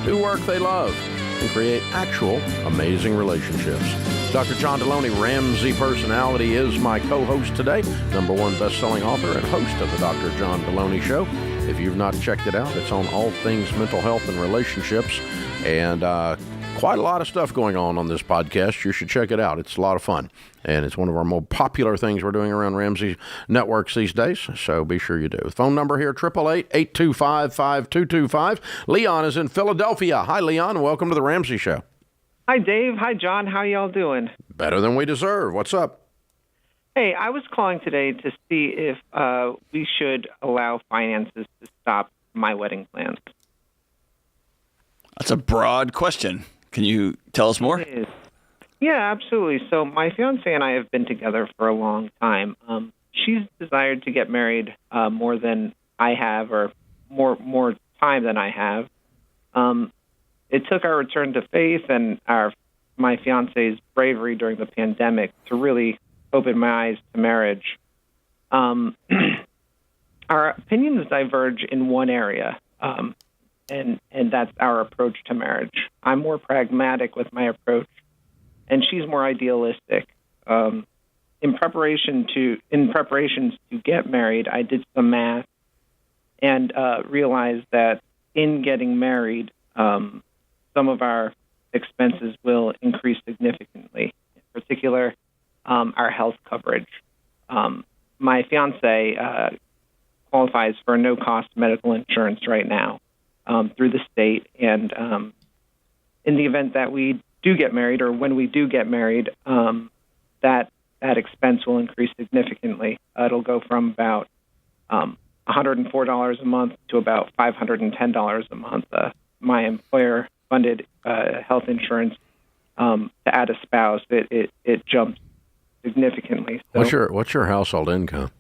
do work they love, and create actual amazing relationships. Dr. John Deloney, Ramsey personality, is my co-host today, #1 best-selling author and host of the Dr. John Deloney Show. If you've not checked it out, it's on all things mental health and relationships, and quite a lot of stuff going on this podcast. You should check it out. It's a lot of fun, and it's one of our more popular things we're doing around Ramsey Networks these days, so be sure you do. Phone number here, 888-825-5225. Leon is in Philadelphia. Hi, Leon. Welcome to The Ramsey Show. Hi, Dave. Hi, John. How y'all doing? Better than we deserve. What's up? Hey, I was calling today to see if we should allow finances to stop my wedding plans. That's a broad question. Can you tell us more? It is. Yeah, absolutely. So my fiance and I have been together for a long time. She's desired to get married more than I have, or more time than I have. It took our return to faith and my fiance's bravery during the pandemic to really open my eyes to marriage. Our opinions diverge in one area. And that's our approach to marriage. I'm more pragmatic with my approach, and she's more idealistic. In preparations to get married, I did some math and realized that in getting married, some of our expenses will increase significantly. In particular, our health coverage. My fiance qualifies for no-cost medical insurance right now. Through the state, and in the event that we do get married, or when we do get married, that expense will increase significantly. It'll go from about $104 a month to about $510 a month. My employer funded health insurance to add a spouse. It jumps significantly. So, what's your household income?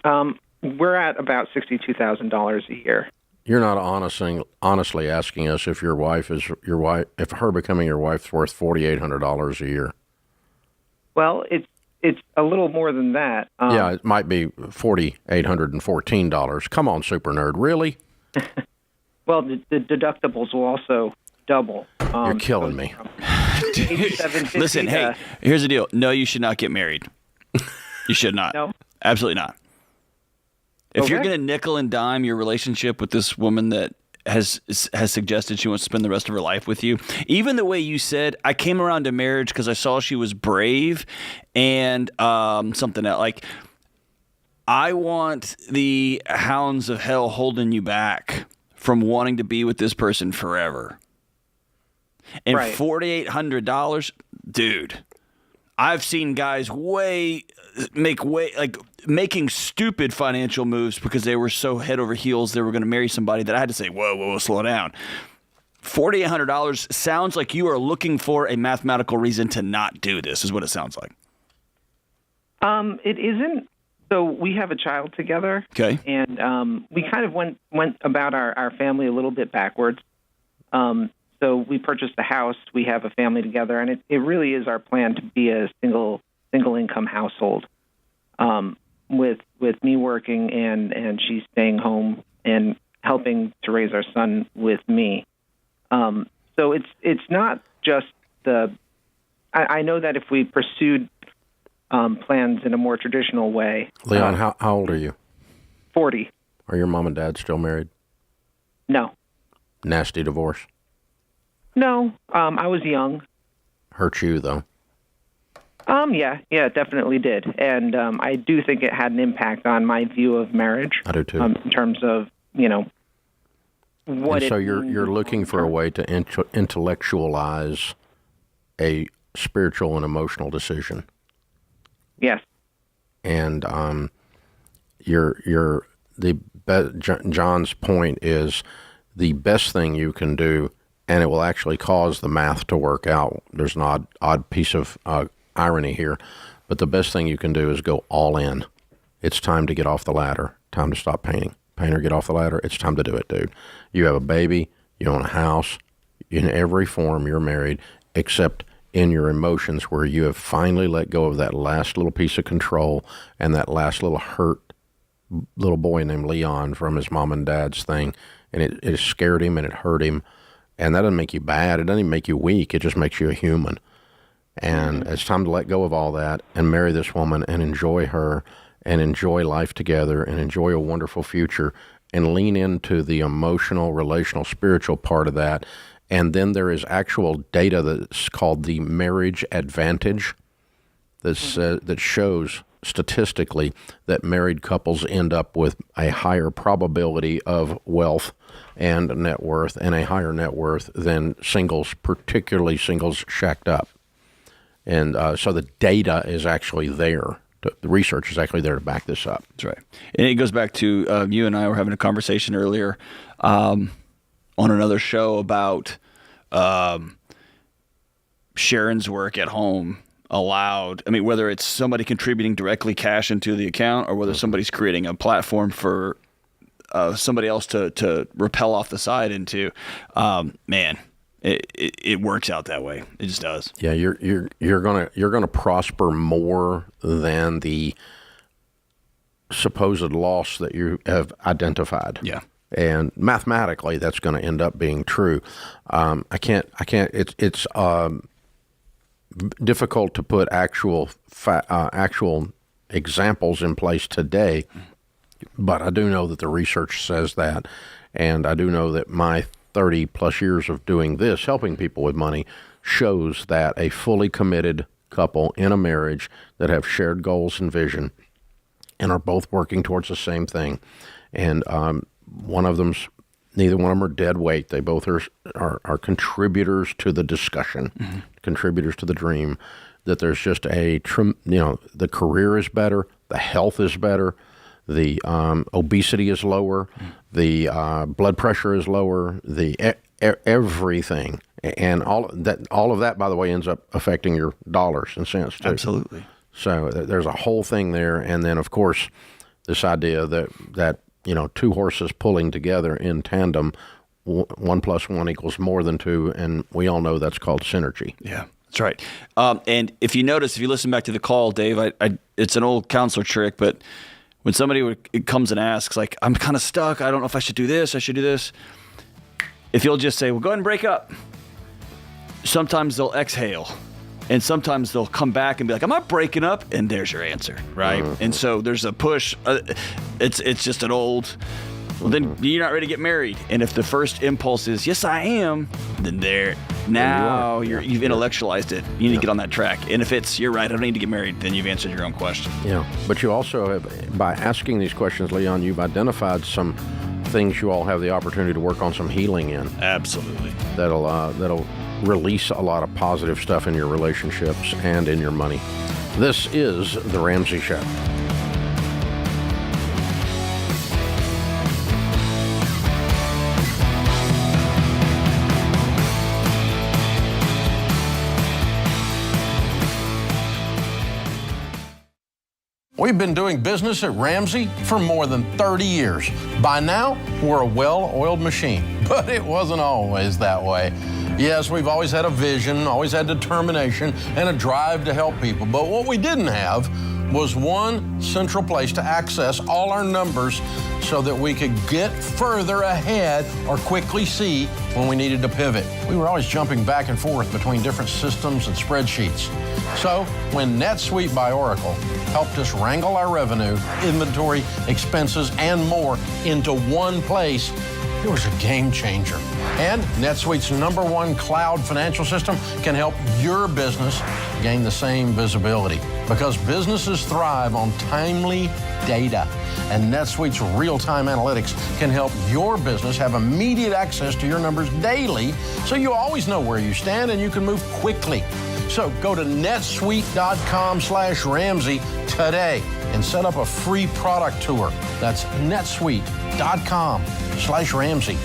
We're at about $62,000 a year. You're not honestly asking us if if her becoming your wife's worth $4,800 a year. Well, it's a little more than that. Yeah, it might be $4,814. Come on, super nerd, really? Well, the deductibles will also double. You're killing me. Listen, hey, here's the deal. No, you should not get married. You should not. No? Absolutely not. If you're Okay. going to nickel and dime your relationship with this woman that has suggested she wants to spend the rest of her life with you, even the way you said, I came around to marriage because I saw she was brave and something else. Like, I want the Hounds of Hell holding you back from wanting to be with this person forever. And Right. $4,800, dude, I've seen guys making stupid financial moves because they were so head over heels they were going to marry somebody that I had to say, whoa, slow down. $4,800 sounds like you are looking for a mathematical reason to not do this, is what it sounds like. It isn't. So we have a child together. Okay. And we kind of went about our family a little bit backwards. So we purchased a house. We have a family together, and it really is our plan to be a single income household, with me working and she staying home and helping to raise our son with me. So it's not just I know that if we pursued plans in a more traditional way. Leon, how old are you? 40. Are your mom and dad still married? No. Nasty divorce? No. I was young. Hurt you, though? Yeah, it definitely did. And I do think it had an impact on my view of marriage. I do, too. In terms of, what and so it you're means looking for a way to intellectualize a spiritual and emotional decision. Yes. And John's point is the best thing you can do, and it will actually cause the math to work out. There's an odd piece of irony here, but the best thing you can do is go all in. It's time to get off the ladder. Time to stop painting. Painter, get off the ladder. It's time to do it, dude. You have a baby. You own a house. In every form, you're married, except in your emotions, where you have finally let go of that last little piece of control and that last little hurt little boy named Leon from his mom and dad's thing. And it scared him and it hurt him. And that doesn't make you bad. It doesn't even make you weak. It just makes you a human. And it's time to let go of all that and marry this woman and enjoy her and enjoy life together and enjoy a wonderful future and lean into the emotional, relational, spiritual part of that. And then there is actual data that's called the marriage advantage that shows statistically that married couples end up with a higher probability of wealth and net worth and a higher net worth than singles, particularly singles shacked up. And so the data is actually there. The research is actually there to back this up. That's right. And it goes back to you and I were having a conversation earlier on another show about Sharon's work at home allowed, whether it's somebody contributing directly cash into the account or whether somebody's creating a platform for somebody else to rappel off the side into, man, it works out that way. It just does. Yeah, you're gonna prosper more than the supposed loss that you have identified. Yeah. And mathematically, that's going to end up being true. It's difficult to put actual examples in place today, but I do know that the research says that, and I do know that my 30 plus years of doing this, helping people with money, shows that a fully committed couple in a marriage that have shared goals and vision and are both working towards the same thing, and neither one of them are dead weight. They both are contributors to the discussion, contributors to the dream, that there's just the career is better, the health is better, the obesity is lower, the blood pressure is lower, everything. And all of that, by the way, ends up affecting your dollars and cents too. Absolutely. So there's a whole thing there. And then, of course, this idea that two horses pulling together in tandem, 1 + 1 = more than 2, and we all know that's called synergy. Yeah, That's right. And if you notice, if you listen back to the call, Dave, it's an old counselor trick, but when somebody comes and asks, like, I'm kind of stuck, I don't know if I should do this, I should do this. If you'll just say, well, go ahead and break up. Sometimes they'll exhale. And sometimes they'll come back and be like, I'm not breaking up. And there's your answer, right? Mm-hmm. And so there's a push. It's just an old... Well, then you're not ready to get married. And if the first impulse is, yes, I am, then you've intellectualized it. You need to get on that track. And if it's, you're right, I don't need to get married, then you've answered your own question. Yeah. But you also have, by asking these questions, Leon, you've identified some things you all have the opportunity to work on some healing in. Absolutely. That'll release a lot of positive stuff in your relationships and in your money. This is The Ramsey Show. We've been doing business at Ramsey for more than 30 years. By now, we're a well-oiled machine, but it wasn't always that way. Yes, we've always had a vision, always had determination, and a drive to help people. But what we didn't have was one central place to access all our numbers so that we could get further ahead or quickly see when we needed to pivot. We were always jumping back and forth between different systems and spreadsheets. So when NetSuite by Oracle helped us wrangle our revenue, inventory, expenses, and more into one place, it was a game changer. And NetSuite's #1 cloud financial system can help your business gain the same visibility, because businesses thrive on timely data. And NetSuite's real-time analytics can help your business have immediate access to your numbers daily, so you always know where you stand and you can move quickly. So go to netsuite.com/Ramsey today and set up a free product tour. That's netsuite.com/Ramsey.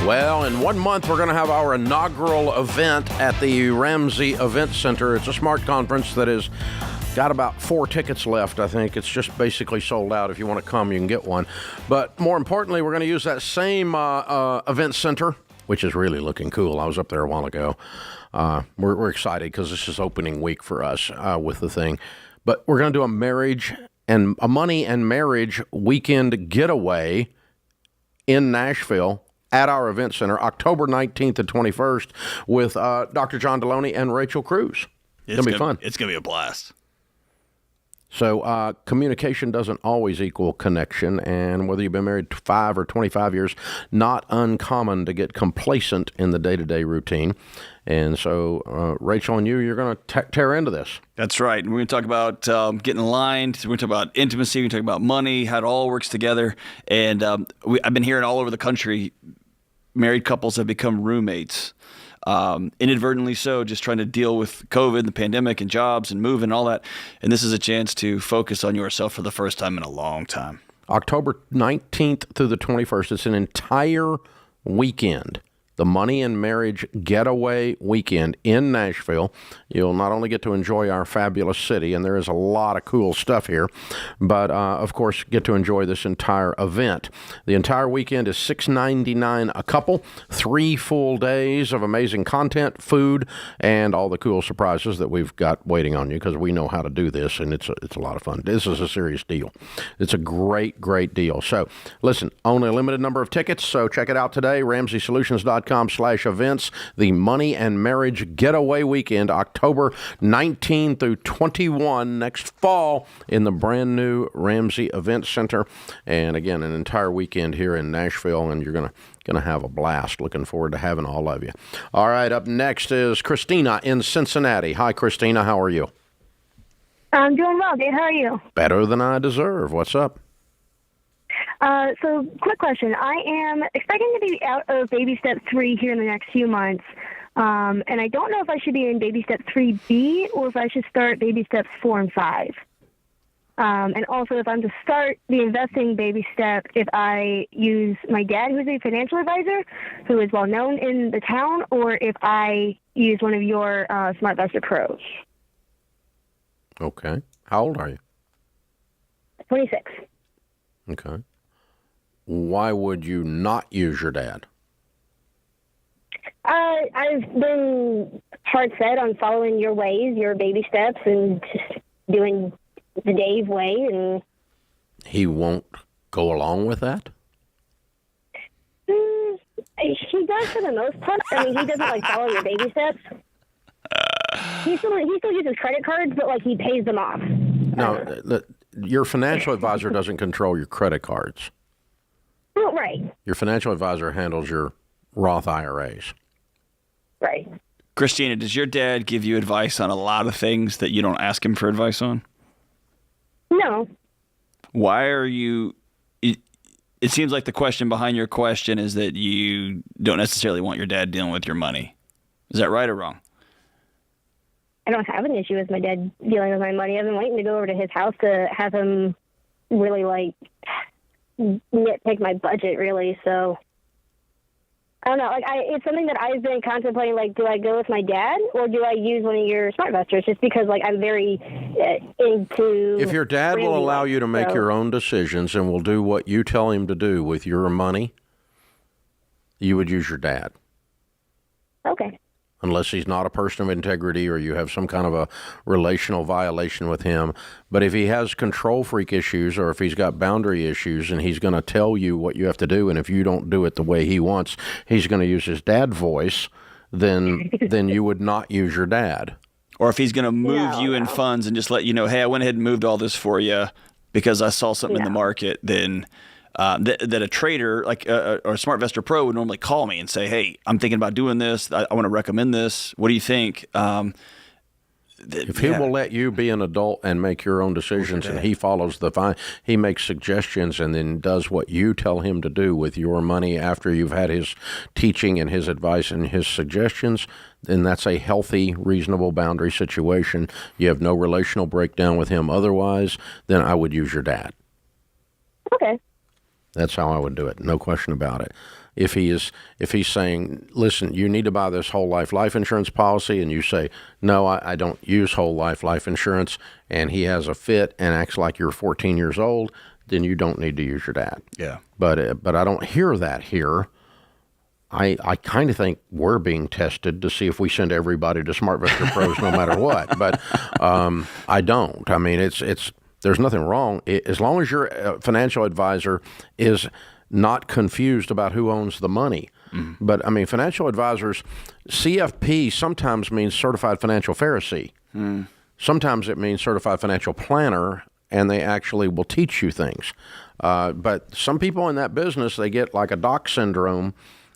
Well, in 1 month, we're going to have our inaugural event at the Ramsey Event Center. It's a smart conference that has got about 4 tickets left, I think. It's just basically sold out. If you want to come, you can get one. But more importantly, we're going to use that same event center, which is really looking cool. I was up there a while ago. We're excited because this is opening week for us with the thing. But we're going to do a money and marriage weekend getaway in Nashville at our event center, October 19th and 21st, with Dr. John Deloney and Rachel Cruz. It's going to be fun. It's going to be a blast. So communication doesn't always equal connection, and whether you've been married 5 or 25 years, not uncommon to get complacent in the day-to-day routine. And so, Rachel and you're going to tear into this. That's right. And we're going to talk about getting aligned. We're going to talk about intimacy. We're going to talk about money, how it all works together. And I've been hearing all over the country, married couples have become roommates. Inadvertently so, just trying to deal with COVID and the pandemic and jobs and moving and all that. And this is a chance to focus on yourself for the first time in a long time. October 19th through the 21st. It's an entire weekend. The Money and Marriage Getaway Weekend in Nashville. You'll not only get to enjoy our fabulous city, and there is a lot of cool stuff here, but of course get to enjoy this entire event. The entire weekend is $699 a couple, 3 full days of amazing content, food, and all the cool surprises that we've got waiting on you, because we know how to do this, and it's a lot of fun. This is a serious deal. It's a great, great deal. So listen, only a limited number of tickets, so check it out today, RamseySolutions.com/events, the Money and Marriage Getaway Weekend, October 19 through 21 next fall in the brand new Ramsey Event Center. And again, an entire weekend here in Nashville, and you're gonna have a blast. Looking forward to having all of you. All right, up next is Christina in Cincinnati. Hi, Christina. How are you? I'm doing well, Dave. How are you? Better than I deserve. What's up? So, quick question. I am expecting to be out of baby step 3 here in the next few months. And I don't know if I should be in baby step 3B or if I should start baby steps 4 and 5. And also, if I'm to start the investing baby step, if I use my dad, who's a financial advisor, who is well known in the town, or if I use one of your SmartVestor pros. Okay. How old are you? 26. Okay. Why would you not use your dad? I've been hard set on following your ways, your baby steps, and just doing the Dave way. And He won't go along with that? he does for the most part. I mean, he doesn't like follow your baby steps. He still uses credit cards, but like he pays them off. No, your financial advisor doesn't control your credit cards. Well, right. Your financial advisor handles your Roth IRAs. Right. Christina, does your dad give you advice on a lot of things that you don't ask him for advice on? No. Why are you... It seems like the question behind your question is that you don't necessarily want your dad dealing with your money. Is that right or wrong? I don't have an issue with my dad dealing with my money. I've been waiting to go over to his house to have him really, like, nitpick my budget, really. So, I don't know. Like, it's something that I've been contemplating, like, do I go with my dad or do I use one of your SmartVestors? Just because, like, I'm very into... If your dad will allow you to make your own decisions and will do what you tell him to do with your money, you would use your dad. Okay. Unless he's not a person of integrity or you have some kind of a relational violation with him. But if he has control freak issues or if he's got boundary issues and he's going to tell you what you have to do, and if you don't do it the way he wants, he's going to use his dad voice, then you would not use your dad. Or if he's going to move you in funds and just let you know, hey, I went ahead and moved all this for you because I saw something in the market, then... that a trader or a SmartVestor Pro would normally call me and say, hey, I'm thinking about doing this. I want to recommend this. What do you think? If he will let you be an adult and make your own decisions and he follows he makes suggestions and then does what you tell him to do with your money after you've had his teaching and his advice and his suggestions, then that's a healthy, reasonable boundary situation. You have no relational breakdown with him otherwise, then I would use your dad. Okay. That's how I would do it. No question about it. If he's saying, listen, you need to buy this whole life insurance policy, and you say, no, I don't use whole life insurance, and he has a fit and acts like you're 14 years old, then you don't need to use your dad. Yeah. But I don't hear that here. I kind of think we're being tested to see if we send everybody to SmartVestor Pros no matter what. But I don't. I mean, it's there's nothing wrong. As long as your financial advisor is not confused about who owns the money. Mm-hmm. But, I mean, financial advisors, CFP sometimes means Certified Financial Pharisee. Mm. Sometimes it means Certified Financial Planner, and they actually will teach you things. But some people in that business, they get like a doc syndrome,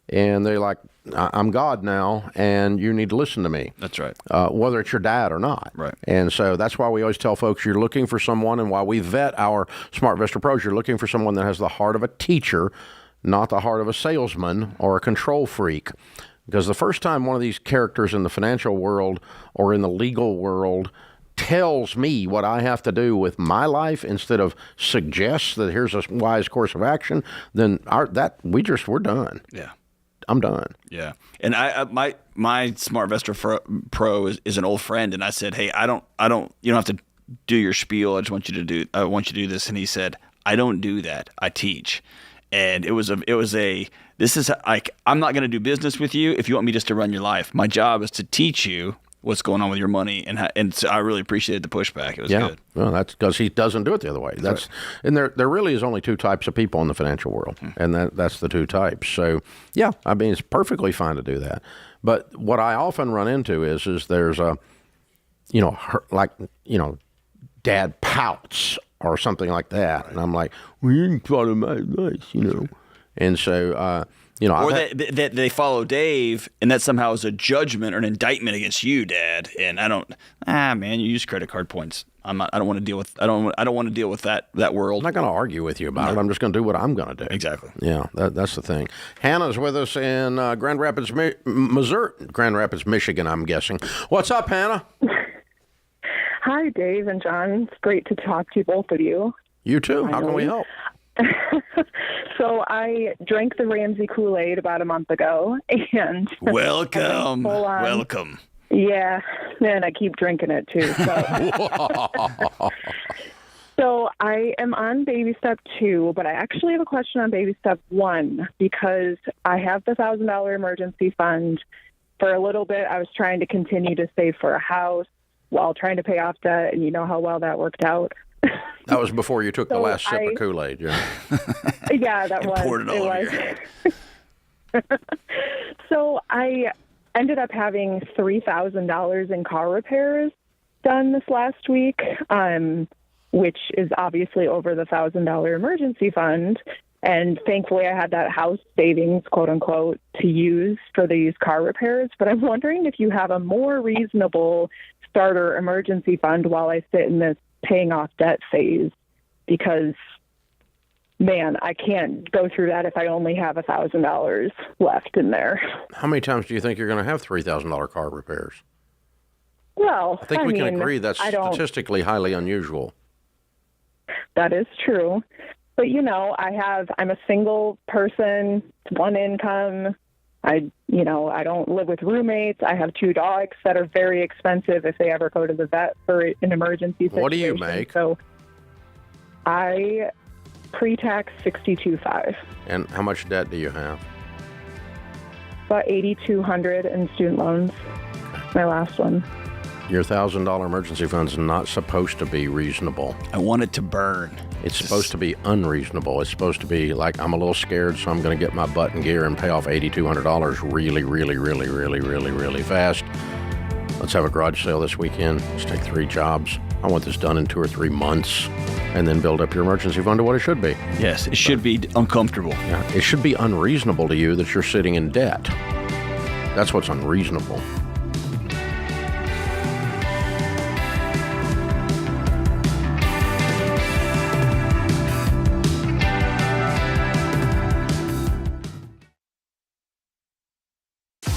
and they're like, I'm God now, and you need to listen to me. That's right. Whether it's your dad or not. Right. And so that's why we always tell folks you're looking for someone, and why we vet our SmartVestor Pros, you're looking for someone that has the heart of a teacher, not the heart of a salesman or a control freak. Because the first time one of these characters in the financial world or in the legal world tells me what I have to do with my life instead of suggests that here's a wise course of action, then we're done. Yeah. I'm done. Yeah. And my SmartVestor Pro is an old friend, and I said, hey, I don't you don't have to do your spiel. I want you to do this. And he said, I don't do that. I teach. And it was this is like, I'm not going to do business with you if you want me just to run your life. My job is to teach you what's going on with your money, and so I really appreciated the pushback. It was good. Well, that's because he doesn't do it the other way. That's and there really is only two types of people in the financial world, and that's the two types. So yeah, I mean, it's perfectly fine to do that. But what I often run into is there's a, dad pouts or something like that, and I'm like, well, you didn't follow my advice, And so You know, or that they follow Dave, and that somehow is a judgment or an indictment against you, Dad. And I don't. Man, you use credit card points. I don't want to deal with. I don't want to deal with that world. I'm not going to argue with you about it. I'm just going to do what I'm going to do. Exactly. Yeah, that's the thing. Hannah's with us in Grand Rapids, Missouri. Grand Rapids, Michigan, I'm guessing. What's up, Hannah? Hi, Dave and John. It's great to talk to both of you. You too. How can we help? So I drank the Ramsey Kool-Aid about a month ago, and welcome. Yeah, and I keep drinking it too. So. So I am on baby step 2, but I actually have a question on baby step 1 because I have the $1,000 emergency fund. For a little bit, I was trying to continue to save for a house while trying to pay off debt, and you know how well that worked out. That was before you took the last sip of Kool-Aid, yeah. Yeah, that was. Poured it all over your head. So I ended up having $3,000 in car repairs done this last week, which is obviously over the $1,000 emergency fund. And thankfully, I had that house savings, quote unquote, to use for these car repairs. But I'm wondering if you have a more reasonable starter emergency fund while I sit in this paying off debt phase, because man, I can't go through that if I only have $1,000 left in there. How many times do you think you're going to have $3,000 car repairs? Well, I think we can agree that's statistically highly unusual. That is true. But, you know, I'm a single person, one income. I don't live with roommates. I have 2 dogs that are very expensive if they ever go to the vet for an emergency situation. What do you make? So I pre-tax $62,500. And how much debt do you have? About $8,200 in student loans. My last one. Your $1,000 emergency fund's not supposed to be reasonable. I want it to burn. It's supposed to be unreasonable. It's supposed to be like, I'm a little scared, so I'm going to get my butt in gear and pay off $8,200 really, really, really, really, really, really fast. Let's have a garage sale this weekend. Let's take 3 jobs. I want this done in 2 or 3 months, and then build up your emergency fund to what it should be. Yes, it should be uncomfortable. Yeah, it should be unreasonable to you that you're sitting in debt. That's what's unreasonable.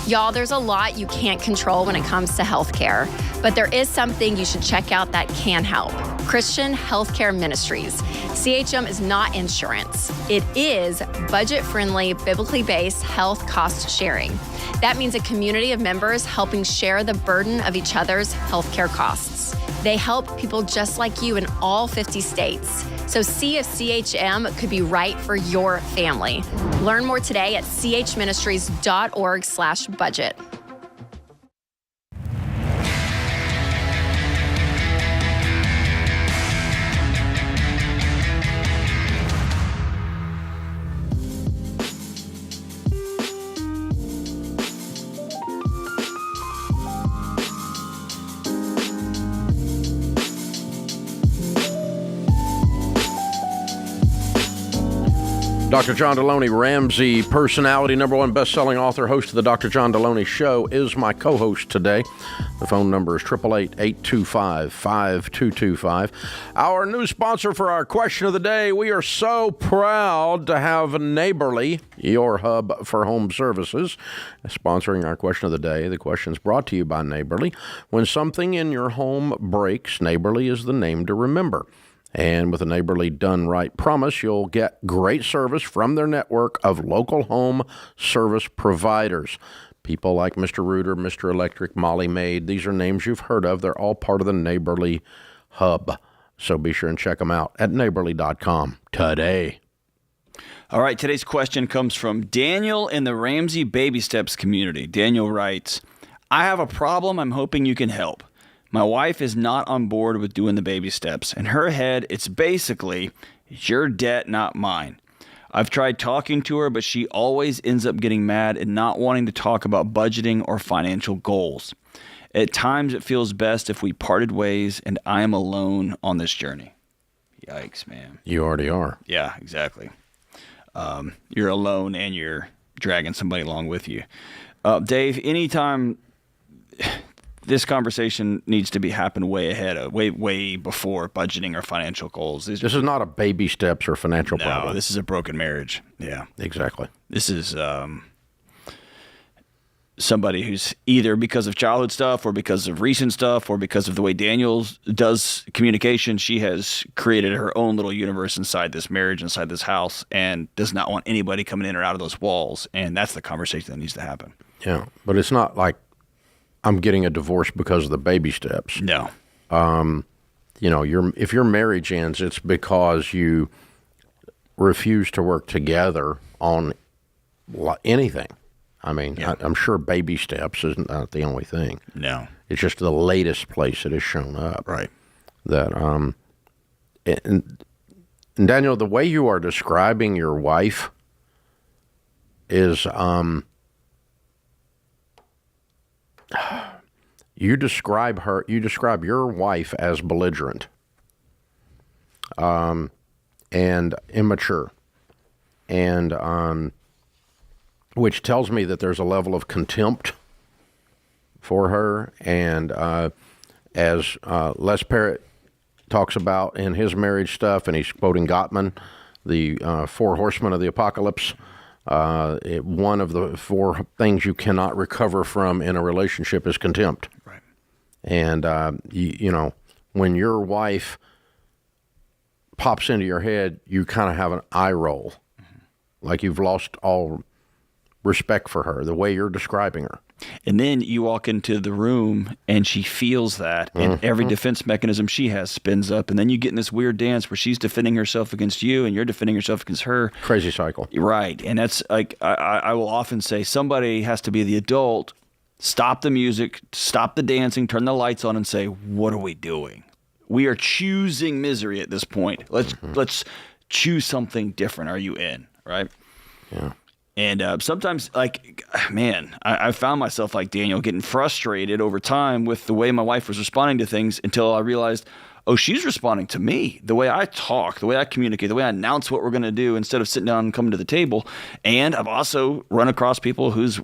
Y'all, there's a lot you can't control when it comes to healthcare, but there is something you should check out that can help. Christian Healthcare Ministries. CHM is not insurance. It is budget-friendly, biblically based health cost sharing. That means a community of members helping share the burden of each other's healthcare costs. They help people just like you in all 50 states. So see if CHM could be right for your family. Learn more today at chministries.org/budget. Dr. John Deloney Ramsey, personality, #1 best-selling author, host of the Dr. John Deloney Show, is my co-host today. The phone number is 888-825-5225. Our new sponsor for our question of the day, we are so proud to have Neighborly, your hub for home services, sponsoring our question of the day. The question is brought to you by Neighborly. When something in your home breaks, Neighborly is the name to remember. And with a Neighborly Done Right promise, you'll get great service from their network of local home service providers. People like Mr. Rooter, Mr. Electric, Molly Maid. These are names you've heard of. They're all part of the Neighborly hub. So be sure and check them out at neighborly.com today. All right, today's question comes from Daniel in the Ramsey Baby Steps community. Daniel writes, I have a problem I'm hoping you can help. My wife is not on board with doing the baby steps. In her head, it's basically, it's your debt, not mine. I've tried talking to her, but she always ends up getting mad and not wanting to talk about budgeting or financial goals. At times, it feels best if we parted ways and I am alone on this journey. Yikes, man. You already are. Yeah, exactly. You're alone and you're dragging somebody along with you. Dave, anytime this conversation needs to be happen way ahead of, way before budgeting or financial goals. This is not a baby steps or financial problem. No, this is a broken marriage. Yeah, exactly. This is somebody who's either because of childhood stuff or because of recent stuff or because of the way Daniel does communication, she has created her own little universe inside this marriage, inside this house, and does not want anybody coming in or out of those walls. And that's the conversation that needs to happen. Yeah, but it's not like I'm getting a divorce because of the baby steps. No. If your marriage ends, it's because you refuse to work together on anything. I mean, yeah. I'm sure baby steps is not the only thing. No. It's just the latest place it has shown up. Right. That, and Daniel, the way you are describing your wife is, you describe your wife as belligerent, and immature, and, which tells me that there's a level of contempt for her. And as Les Parrott talks about in his marriage stuff, and he's quoting Gottman, the 4 horsemen of the apocalypse, one of the 4 things you cannot recover from in a relationship is contempt. Right. And, when your wife pops into your head, you kind of have an eye roll, like you've lost all respect for her, the way you're describing her. And then you walk into the room and she feels that, and every defense mechanism she has spins up, and then you get in this weird dance where she's defending herself against you and you're defending yourself against her. Crazy cycle. Right. And that's like, I will often say somebody has to be the adult, stop the music, stop the dancing, turn the lights on and say, what are we doing? We are choosing misery at this point. Let's choose something different. Are you in? Right? Yeah. And sometimes, I found myself like Daniel getting frustrated over time with the way my wife was responding to things until I realized, oh, she's responding to me. The way I talk, the way I communicate, the way I announce what we're going to do instead of sitting down and coming to the table. And I've also run across people who's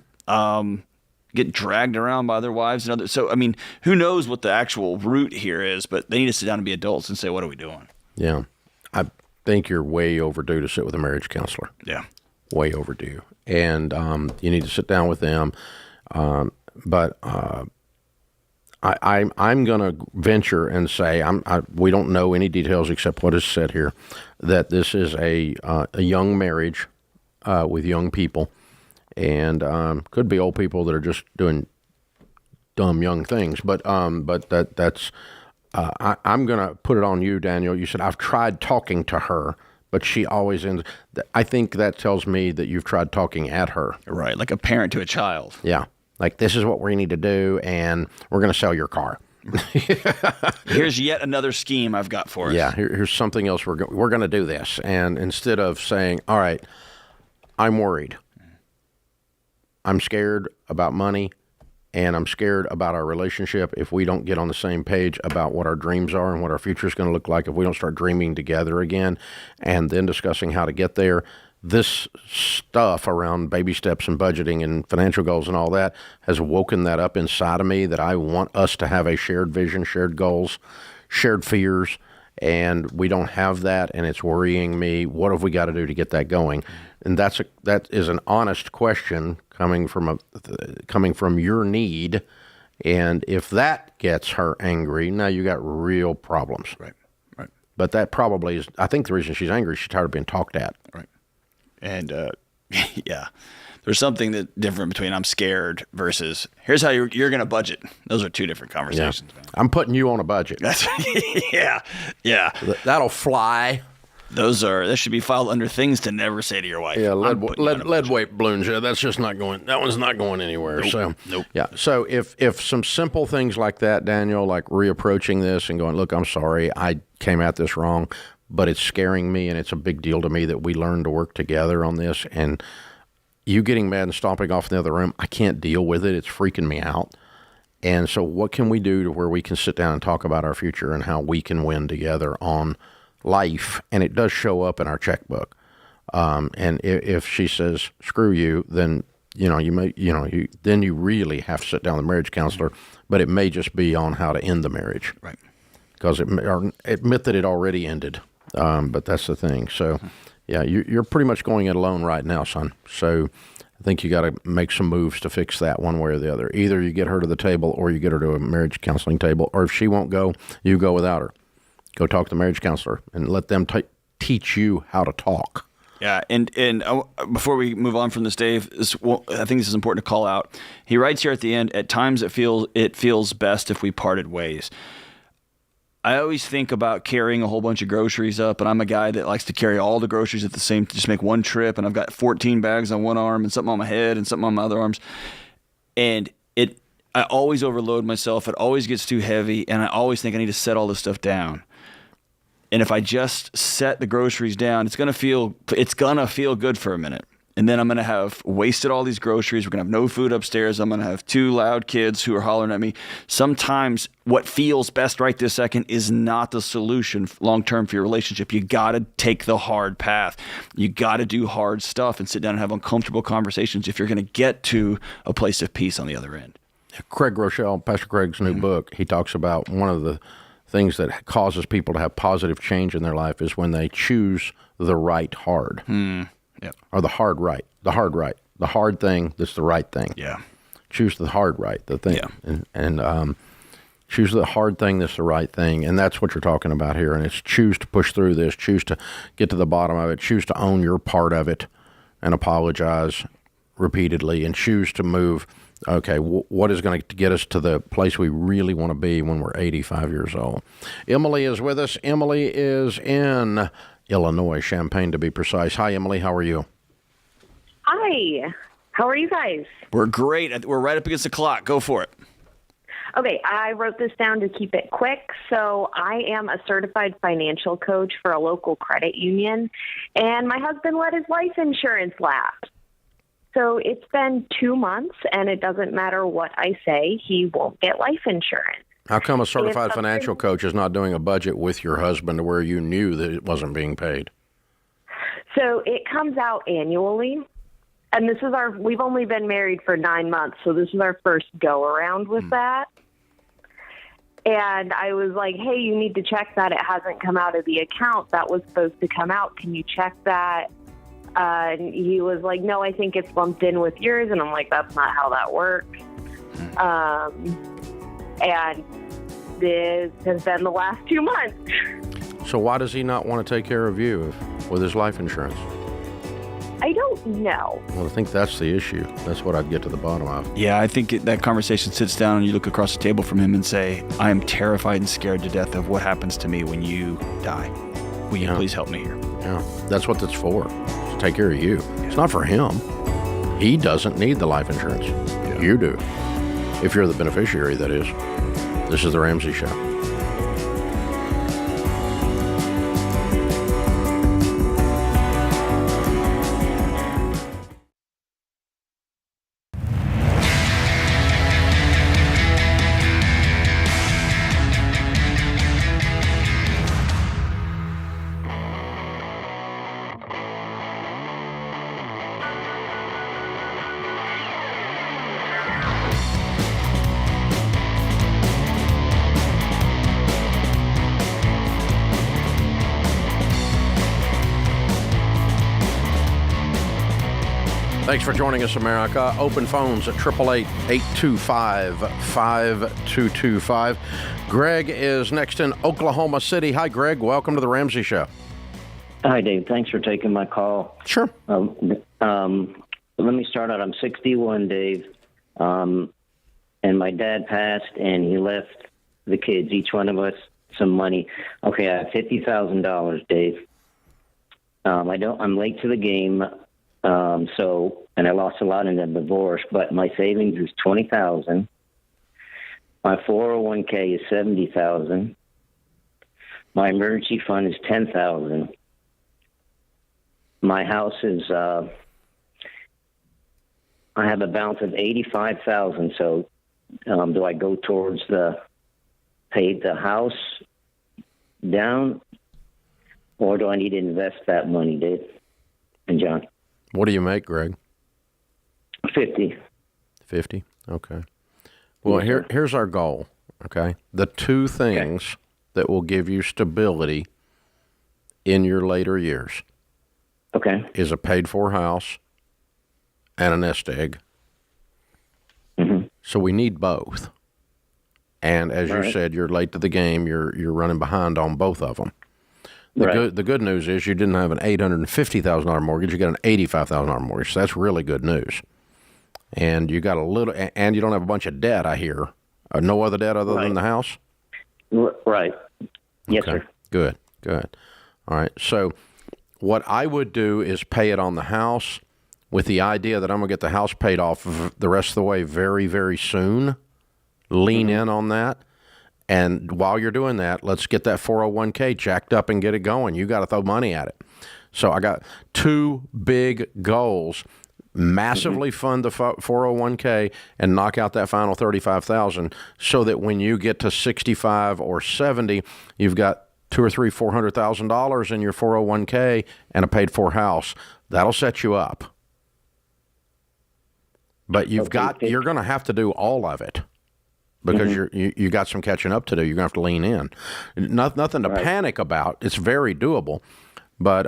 get dragged around by their wives and others. So, I mean, who knows what the actual root here is, but they need to sit down and be adults and say, what are we doing? Yeah. I think you're way overdue to sit with a marriage counselor. Yeah. Way overdue, and you need to sit down with them. But I'm going to venture and say we don't know any details except what is said here, that this is a young marriage with young people, and could be old people that are just doing dumb young things. But that's I'm going to put it on you, Daniel. You said I've tried talking to her, but she always ends. I think that tells me that you've tried talking at her. Right, like a parent to a child. Yeah, like this is what we need to do, and we're going to sell your car. Here's yet another scheme I've got for us. Yeah, here's something else. We're going to do this, and instead of saying, "All right, I'm worried, I'm scared about money, and I'm scared about our relationship if we don't get on the same page about what our dreams are and what our future is going to look like, if we don't start dreaming together again and then discussing how to get there." This stuff around baby steps and budgeting and financial goals and all that has woken that up inside of me, that I want us to have a shared vision, shared goals, shared fears, and we don't have that, and it's worrying me. What have we got to do to get that going? And that is an honest question coming from your need. And if that gets her angry, now you got real problems. Right. But that probably is, I think the reason she's angry is she's tired of being talked at. Right. And yeah, there's something that different between I'm scared versus here's how you're going to budget. Those are 2 different conversations. Yeah. I'm putting you on a budget. That's yeah. That'll fly. That should be filed under things to never say to your wife. Yeah, lead weight balloons. Yeah, that's just not going. That one's not going anywhere. Nope. Yeah. So if some simple things like that, Daniel, like reapproaching this and going, look, I'm sorry, I came at this wrong, but it's scaring me, and it's a big deal to me that we learn to work together on this. And you getting mad and stomping off in the other room, I can't deal with it. It's freaking me out. And so what can we do to where we can sit down and talk about our future and how we can win together on life? And it does show up in our checkbook. And if she says, screw you, then, then you really have to sit down with a marriage counselor, but it may just be on how to end the marriage. Right. Because admit that it already ended. But that's the thing. So, yeah, you're pretty much going it alone right now, son. So I think you got to make some moves to fix that one way or the other. Either you get her to the table or you get her to a marriage counseling table. Or if she won't go, you go without her. Go talk to the marriage counselor and let them teach you how to talk. Yeah, and before we move on from this, Dave, I think this is important to call out. He writes here at the end, at times it feels best if we parted ways. I always think about carrying a whole bunch of groceries up, and I'm a guy that likes to carry all the groceries at the same, just make one trip, and I've got 14 bags on one arm and something on my head and something on my other arms. And I always overload myself. It always gets too heavy, and I always think I need to set all this stuff down. And if I just set the groceries down, it's gonna feel good for a minute. And then I'm going to have wasted all these groceries. We're going to have no food upstairs. I'm going to have 2 loud kids who are hollering at me. Sometimes what feels best right this second is not the solution long-term for your relationship. You got to take the hard path. You got to do hard stuff and sit down and have uncomfortable conversations if you're going to get to a place of peace on the other end. Craig Rochelle, Pastor Craig's new book, he talks about one of the things that causes people to have positive change in their life is when they choose the right hard. Yep. Or the hard right. The hard thing that's the right thing. Yeah. Choose the hard right, the thing. Yeah. And choose the hard thing that's the right thing. And that's what you're talking about here. And it's choose to push through this, choose to get to the bottom of it, choose to own your part of it and apologize repeatedly, and choose to move, okay, what is going to get us to the place we really want to be when we're 85 years old. Emily is with us. Emily is in Illinois, Champaign to be precise. Hi, Emily. How are you? Hi. How are you guys? We're great. We're right up against the clock. Go for it. Okay, I wrote this down to keep it quick. So I am a certified financial coach for a local credit union, and my husband let his life insurance lapse. So it's been 2 months, and it doesn't matter what I say, he won't get life insurance. How come a certified financial coach is not doing a budget with your husband to where you knew that it wasn't being paid? So it comes out annually, and we've only been married for 9 months, so this is our first go around with that. And I was like, hey, you need to check that. It hasn't come out of the account. That was supposed to come out. Can you check that? And he was like, no, I think it's lumped in with yours. And I'm like, that's not how that works. And this has been the last 2 months. So why does he not want to take care of you with his life insurance? I don't know. Well, I think that's the issue. That's what I'd get to the bottom of. Yeah, I think that conversation sits down and you look across the table from him and say, I am terrified and scared to death of what happens to me when you die. Will you please help me here? Yeah, that's what that's for. To take care of you. It's not for him. He doesn't need the life insurance. Yeah. You do. If you're the beneficiary, that is. This is The Ramsey Show. Thanks for joining us, America. Open phones at 888-825-5225. Greg is next in Oklahoma City. Hi, Greg. Welcome to The Ramsey Show. Hi, Dave. Thanks for taking my call. Sure. Let me start out. I'm 61, Dave, and my dad passed, and he left the kids, each one of us, some money. Okay, I have $50,000, Dave. I'm late to the game. And I lost a lot in the divorce, but my savings is $20,000. My 401k is $70,000. My emergency fund is $10,000. My house is, I have a balance of $85,000. So, do I go towards pay the house down, or do I need to invest that money, Dave? and John. What do you make, Greg? 50. 50? Okay. Well, here's our goal, okay? The two things that will give you stability in your later years is a paid-for house and a nest egg. Mm-hmm. So we need both. And as you said, you're late to the game. You're running behind on both of them. The good news is you didn't have an $850,000 mortgage. You got an $85,000 mortgage. So that's really good news. And you got a little, and you don't have a bunch of debt, I hear. No other debt other than the house? Right. Yes, okay. sir. Good. All right. So what I would do is pay it on the house with the idea that I'm going to get the house paid off the rest of the way very, very soon. Lean in on that. And while you're doing that, let's get that 401k jacked up and get it going. You got to throw money at it. So I got two big goals. Massively fund the 401k and knock out that final $35,000 so that when you get to 65 or 70, you've got $200,000 or $400,000 in your 401k and a paid-for house. That'll set you up. But you're going to have to do all of it because you got some catching up to do. You're going to have to lean in. Nothing to panic about. It's very doable. But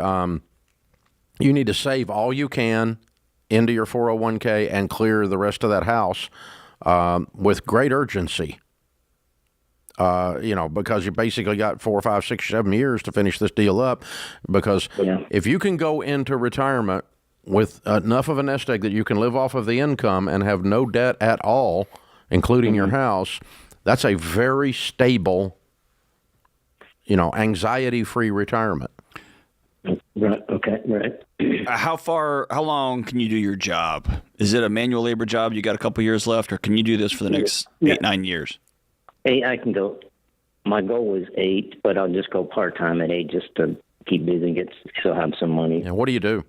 you need to save all you can into your 401k and clear the rest of that house with great urgency. Because you basically got 4, 5, 6, 7 years to finish this deal up. Because if you can go into retirement with enough of a nest egg that you can live off of the income and have no debt at all, including your house, that's a very stable, anxiety-free retirement. Right. Okay. Right. How long can you do your job? Is it a manual labor job? You got a couple years left, or can you do this for the next 8-9 years? 8, I can go. My goal was 8, but I'll just go part-time at 8 just to keep busy and still have some money. And what do you do?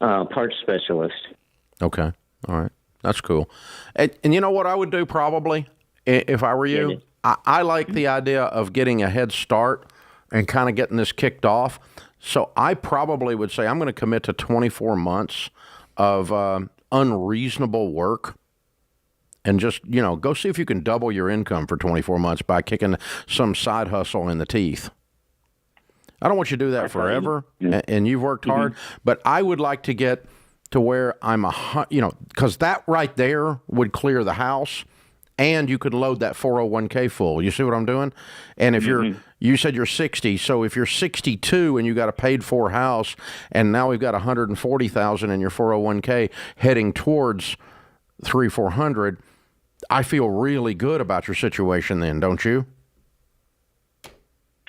Parts specialist. Okay. All right. That's cool. And you know what I would do probably if I were you? I like the idea of getting a head start and kind of getting this kicked off. So I probably would say I'm going to commit to 24 months of unreasonable work and just, go see if you can double your income for 24 months by kicking some side hustle in the teeth. I don't want you to do that forever, and you've worked hard, but I would like to get to where I'm because that right there would clear the house, and you could load that 401k full. You see what I'm doing? And if you said you're 60, so if you're 62 and you got a paid-for house, and now we've got $140,000 in your 401k heading towards $300-400, I feel really good about your situation then, don't you?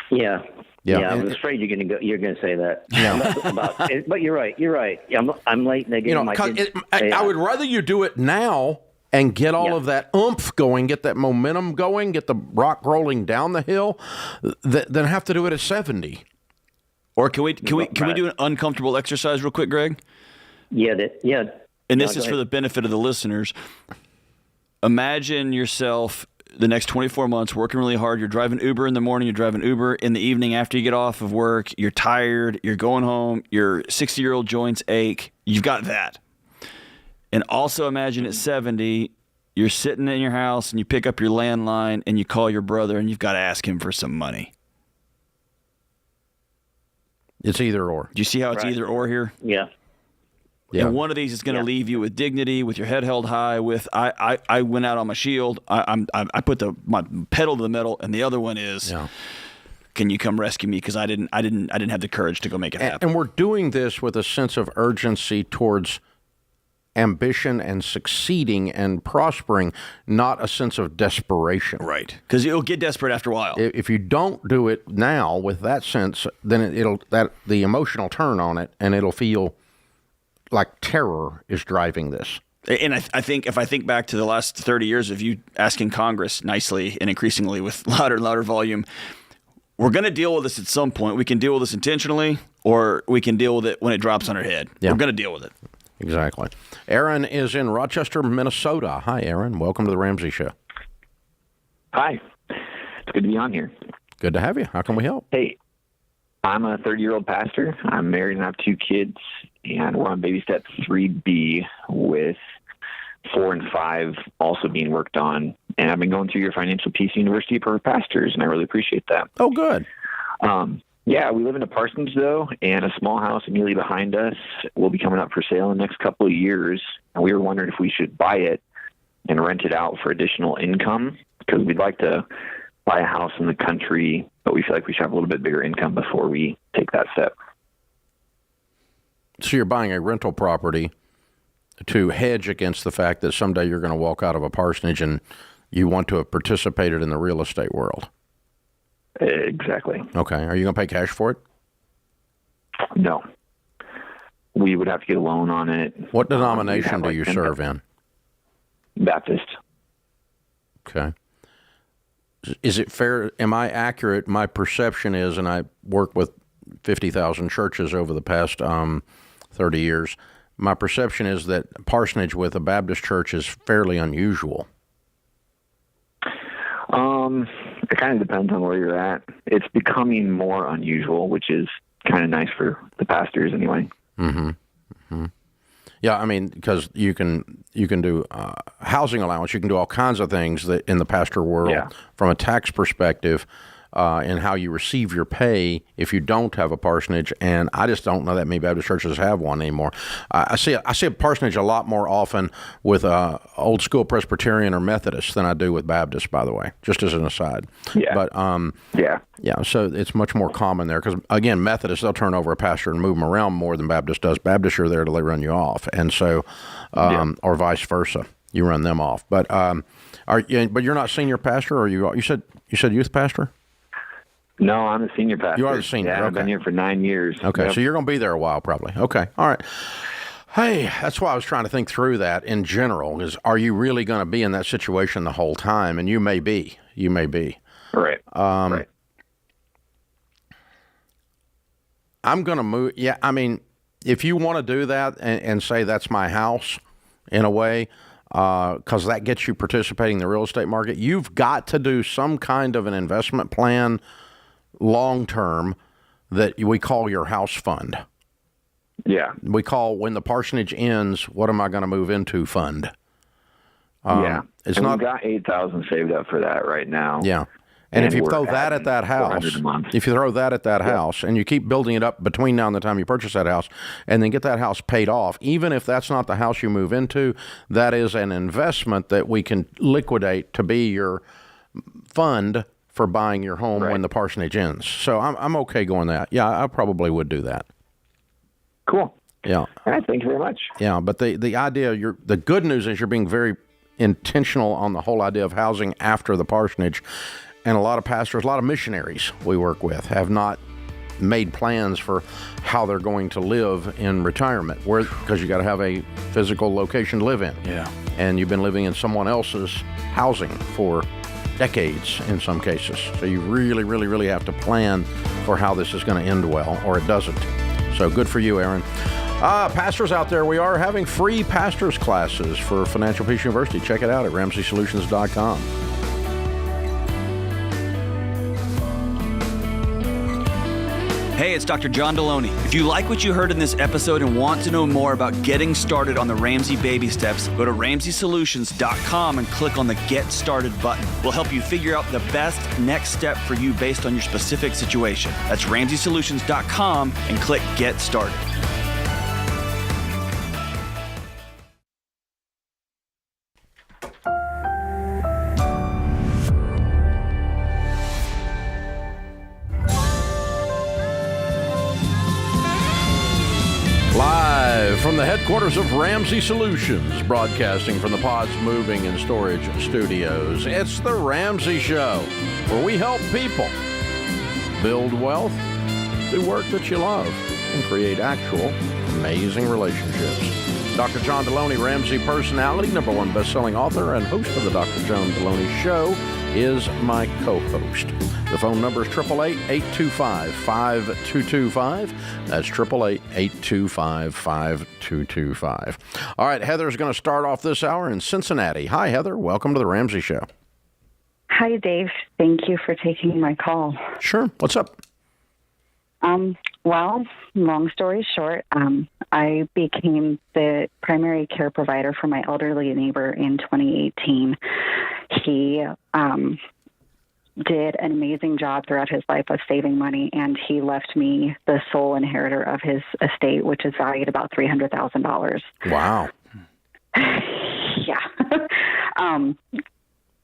Yeah. I was afraid you're going to say that. Yeah. But you're right. I'm late in the game. I would rather you do it now and get all of that oomph going, get that momentum going, get the rock rolling down the hill, than have to do it at 70. Or can we do an uncomfortable exercise real quick, Greg? Yeah. And this is for the benefit of the listeners. Imagine yourself the next 24 months working really hard. You're driving Uber in the morning. You're driving Uber in the evening after you get off of work. You're tired. You're going home. Your 60-year-old joints ache. You've got that. And also imagine at 70, you're sitting in your house and you pick up your landline and you call your brother and you've got to ask him for some money. It's either or. Do you see how it's either or here? Yeah. And one of these is going to leave you with dignity, with your head held high. With I went out on my shield. I put my pedal to the metal, and the other one is, can you come rescue me? Because I didn't have the courage to go make it happen. And we're doing this with a sense of urgency towards ambition and succeeding and prospering, not a sense of desperation. Right. Because you'll get desperate after a while. If you don't do it now with that sense, then the emotional turn on it, and it'll feel like terror is driving this. And I think if I think back to the last 30 years of you asking Congress nicely and increasingly with louder and louder volume, we're going to deal with this at some point. We can deal with this intentionally, or we can deal with it when it drops on our head. Yeah. We're going to deal with it. Exactly. Aaron is in Rochester, Minnesota. Hi, Aaron. Welcome to the Ramsey Show. Hi. It's good to be on here. Good to have you. How can we help? Hey. I'm a 30-year-old pastor. I'm married and I have 2 kids, and we're on baby step 3B with 4 and 5 also being worked on. And I've been going through your Financial Peace University for pastors, and I really appreciate that. Oh, good. Yeah, we live in a parsonage, though, and a small house immediately behind us will be coming up for sale in the next couple of years. And we were wondering if we should buy it and rent it out for additional income, because we'd like to buy a house in the country, but we feel like we should have a little bit bigger income before we take that step. So you're buying a rental property to hedge against the fact that someday you're going to walk out of a parsonage and you want to have participated in the real estate world. Exactly. Okay. Are you going to pay cash for it? No. We would have to get a loan on it. What denomination do you serve in? Baptist. Okay. Is it fair? Am I accurate? My perception is, and I work with 50,000 churches over the past 30 years, my perception is that parsonage with a Baptist church is fairly unusual. It kind of depends on where you're at. It's becoming more unusual, which is kind of nice for the pastors anyway. Mm-hmm. Mm-hmm. Yeah, I mean, because you can do housing allowance, you can do all kinds of things that in the pastor world from a tax perspective, and how you receive your pay if you don't have a parsonage. And I just don't know that many Baptist churches have one anymore. I see a parsonage a lot more often with old school Presbyterian or Methodist than I do with Baptist, by the way, just as an aside. Yeah. But so it's much more common there because, again, Methodist, they'll turn over a pastor and move them around more than Baptist does. Baptists are there till they run you off, and so or vice versa, you run them off. But but you're not senior pastor, or you said youth pastor? No, I'm a senior pastor. You are the senior. Yeah, okay. I've been here for 9 years. Okay, Yep. so you're going to be there a while probably. Okay, all right. Hey, that's why I was trying to think through that in general, is are you really going to be in that situation the whole time? And you may be. You may be. Right. Right. I'm going to move. Yeah, I mean, if you want to do that and say that's my house in a way, because that gets you participating in the real estate market, you've got to do some kind of an investment plan long term that we call your house fund. Yeah. We call, when the parsonage ends, what am I going to move into fund? It's not. We've got $8,000 saved up for that right now. Yeah. And if you throw that at that house, and you keep building it up between now and the time you purchase that house, and then get that house paid off, even if that's not the house you move into, that is an investment that we can liquidate to be your fund for buying your home when the parsonage ends. So I'm okay going that. Yeah, I probably would do that. Cool. Yeah. All right, thank you very much. Yeah, but the idea, the good news is you're being very intentional on the whole idea of housing after the parsonage. And a lot of pastors, a lot of missionaries we work with have not made plans for how they're going to live in retirement, because you got to have a physical location to live in. Yeah. And you've been living in someone else's housing for decades in some cases. So you really, really, really have to plan for how this is going to end well, or it doesn't. So good for you, Aaron. Pastors out there, we are having free pastors classes for Financial Peace University. Check it out at RamseySolutions.com. Hey, it's Dr. John Deloney. If you like what you heard in this episode and want to know more about getting started on the Ramsey baby steps, go to RamseySolutions.com and click on the Get Started button. We'll help you figure out the best next step for you based on your specific situation. That's RamseySolutions.com and click Get Started. From the headquarters of Ramsey Solutions, broadcasting from the Pods Moving and Storage Studios, it's the Ramsey Show, where we help people build wealth, do work that you love, and create actual amazing relationships. Dr. John Deloney, Ramsey personality, #1 best-selling author, and host of the Dr. John Deloney Show, is my co-host. The phone number is 888-825-5225. That's 888-825-5225. All right, Heather's going to start off this hour in Cincinnati. Hi, Heather. Welcome to the Ramsey Show. Hi, Dave. Thank you for taking my call. Sure. What's up? Well, long story short, I became the primary care provider for my elderly neighbor in 2018. He did an amazing job throughout his life of saving money, and he left me the sole inheritor of his estate, which is valued about $300,000. Wow. Yeah.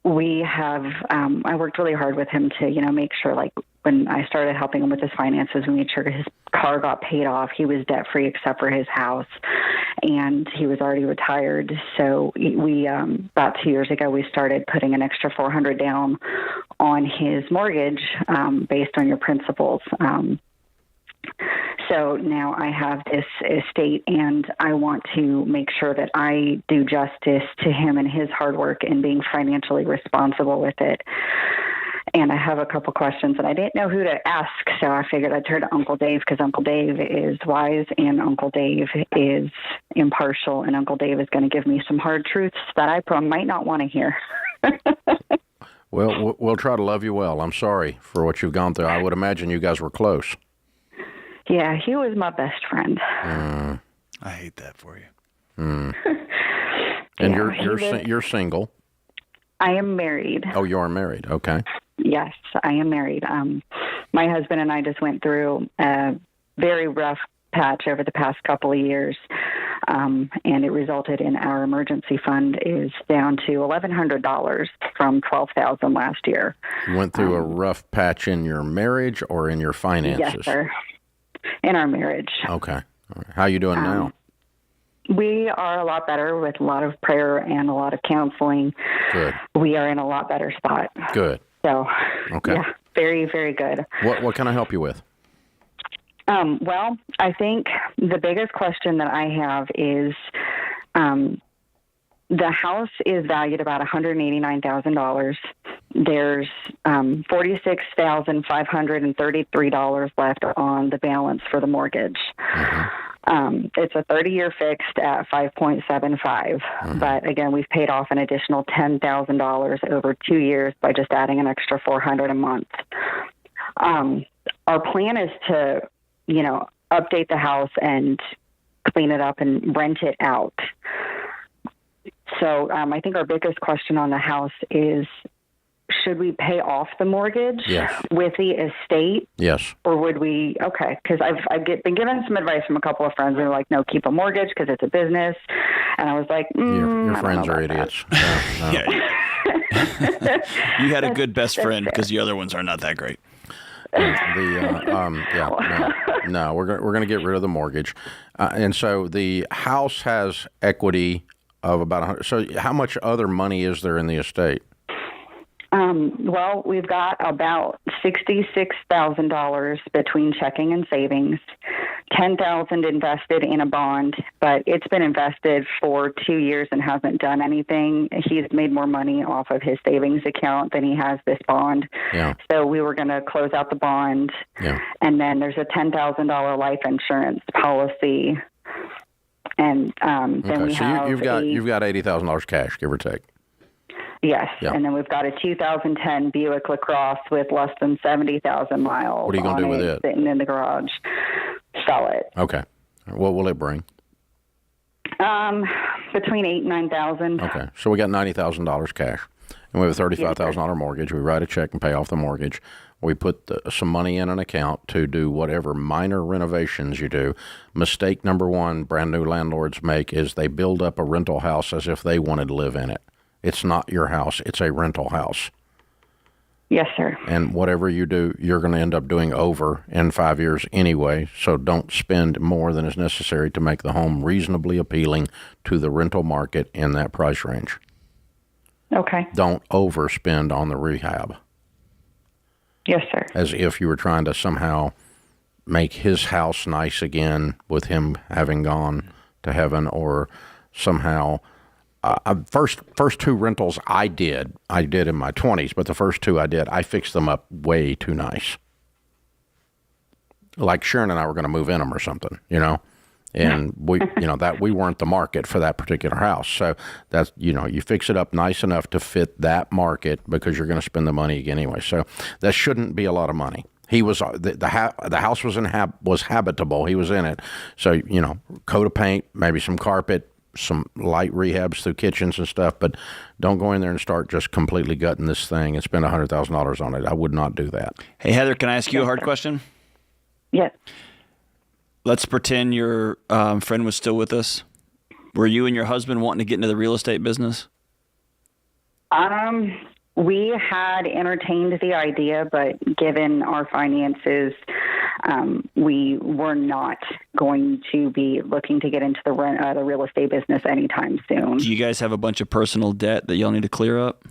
We have, I worked really hard with him to, make sure, like, when I started helping him with his finances, we made sure his car got paid off. He was debt-free except for his house, and he was already retired. So we, about 2 years ago, we started putting an extra $400 down on his mortgage based on your principals. So now I have this estate, and I want to make sure that I do justice to him and his hard work and being financially responsible with it. And I have a couple questions, and I didn't know who to ask, so I figured I'd turn to Uncle Dave, because Uncle Dave is wise, and Uncle Dave is impartial, and Uncle Dave is going to give me some hard truths that I might not want to hear. Well, we'll try to love you well. I'm sorry for what you've gone through. I would imagine you guys were close. Yeah, he was my best friend. I hate that for you. And Yeah, you're single. I am married. Oh, you are married. Okay. Yes, I am married. My husband and I just went through a very rough patch over the past couple of years, and it resulted in our emergency fund is down to $1,100 from $12,000 last year. You went through a rough patch in your marriage or in your finances? Yes, sir. In our marriage. Okay. All right. How you doing now? We are a lot better with a lot of prayer and a lot of counseling. Good. We are in a lot better spot. Good. So, okay. Yeah, very, very good. What can I help you with? Well, I think the biggest question that I have is the house is valued about $189,000. There's $46,533 left on the balance for the mortgage. It's a 30-year fixed at 5.75. But again, we've paid off an additional $10,000 over 2 years by just adding an extra $400 a month. Our plan is to, update the house and clean it up and rent it out. So I think our biggest question on the house is, should we pay off the mortgage with the estate? Yes. Or would we, because I've been given some advice from a couple of friends. They're like, no, keep a mortgage because it's a business. And I was like, your friends are idiots. No. You had a good best friend because the other ones are not that great. No, we're going to get rid of the mortgage. And so the house has equity of about 100. So how much other money is there in the estate? Well, we've got about $66,000 between checking and savings, $10,000 invested in a bond, but it's been invested for 2 years and hasn't done anything. He's made more money off of his savings account than he has this bond. Yeah. So we were going to close out the bond. Yeah. And then there's a $10,000 life insurance policy. And then we have you've got $80,000 cash, give or take. Yes, yeah. And then we've got a 2010 Buick LaCrosse with less than 70,000 miles. What are you going to do with it? Sitting in the garage. Sell it. Okay. What will it bring? Between $8,000 and $9,000. Okay, so we got $90,000 cash, and we have a $35,000 mortgage. We write a check and pay off the mortgage. We put some money in an account to do whatever minor renovations you do. Mistake number one brand new landlords make is they build up a rental house as if they wanted to live in it. It's not your house. It's a rental house. Yes, sir. And whatever you do, you're going to end up doing over in 5 years anyway. So don't spend more than is necessary to make the home reasonably appealing to the rental market in that price range. Okay. Don't overspend on the rehab. Yes, sir. As if you were trying to somehow make his house nice again with him having gone to heaven, or somehow... First two rentals I did in my 20s, but the first two I fixed them up way too nice. Like Sharon and I were going to move in them or something, and we weren't the market for that particular house. So that's, you fix it up nice enough to fit that market because you're going to spend the money again anyway. So that shouldn't be a lot of money. He was the house was habitable. He was in it. So, coat of paint, maybe some carpet, some light rehabs through kitchens and stuff, but don't go in there and start just completely gutting this thing and spend $100,000 on it. I would not do that. Hey, Heather, can I ask you a hard question? Yes. Let's pretend your friend was still with us. Were you and your husband wanting to get into the real estate business? We had entertained the idea, but given our finances, we were not going to be looking to get into the real estate business anytime soon. Do you guys have a bunch of personal debt that y'all need to clear up?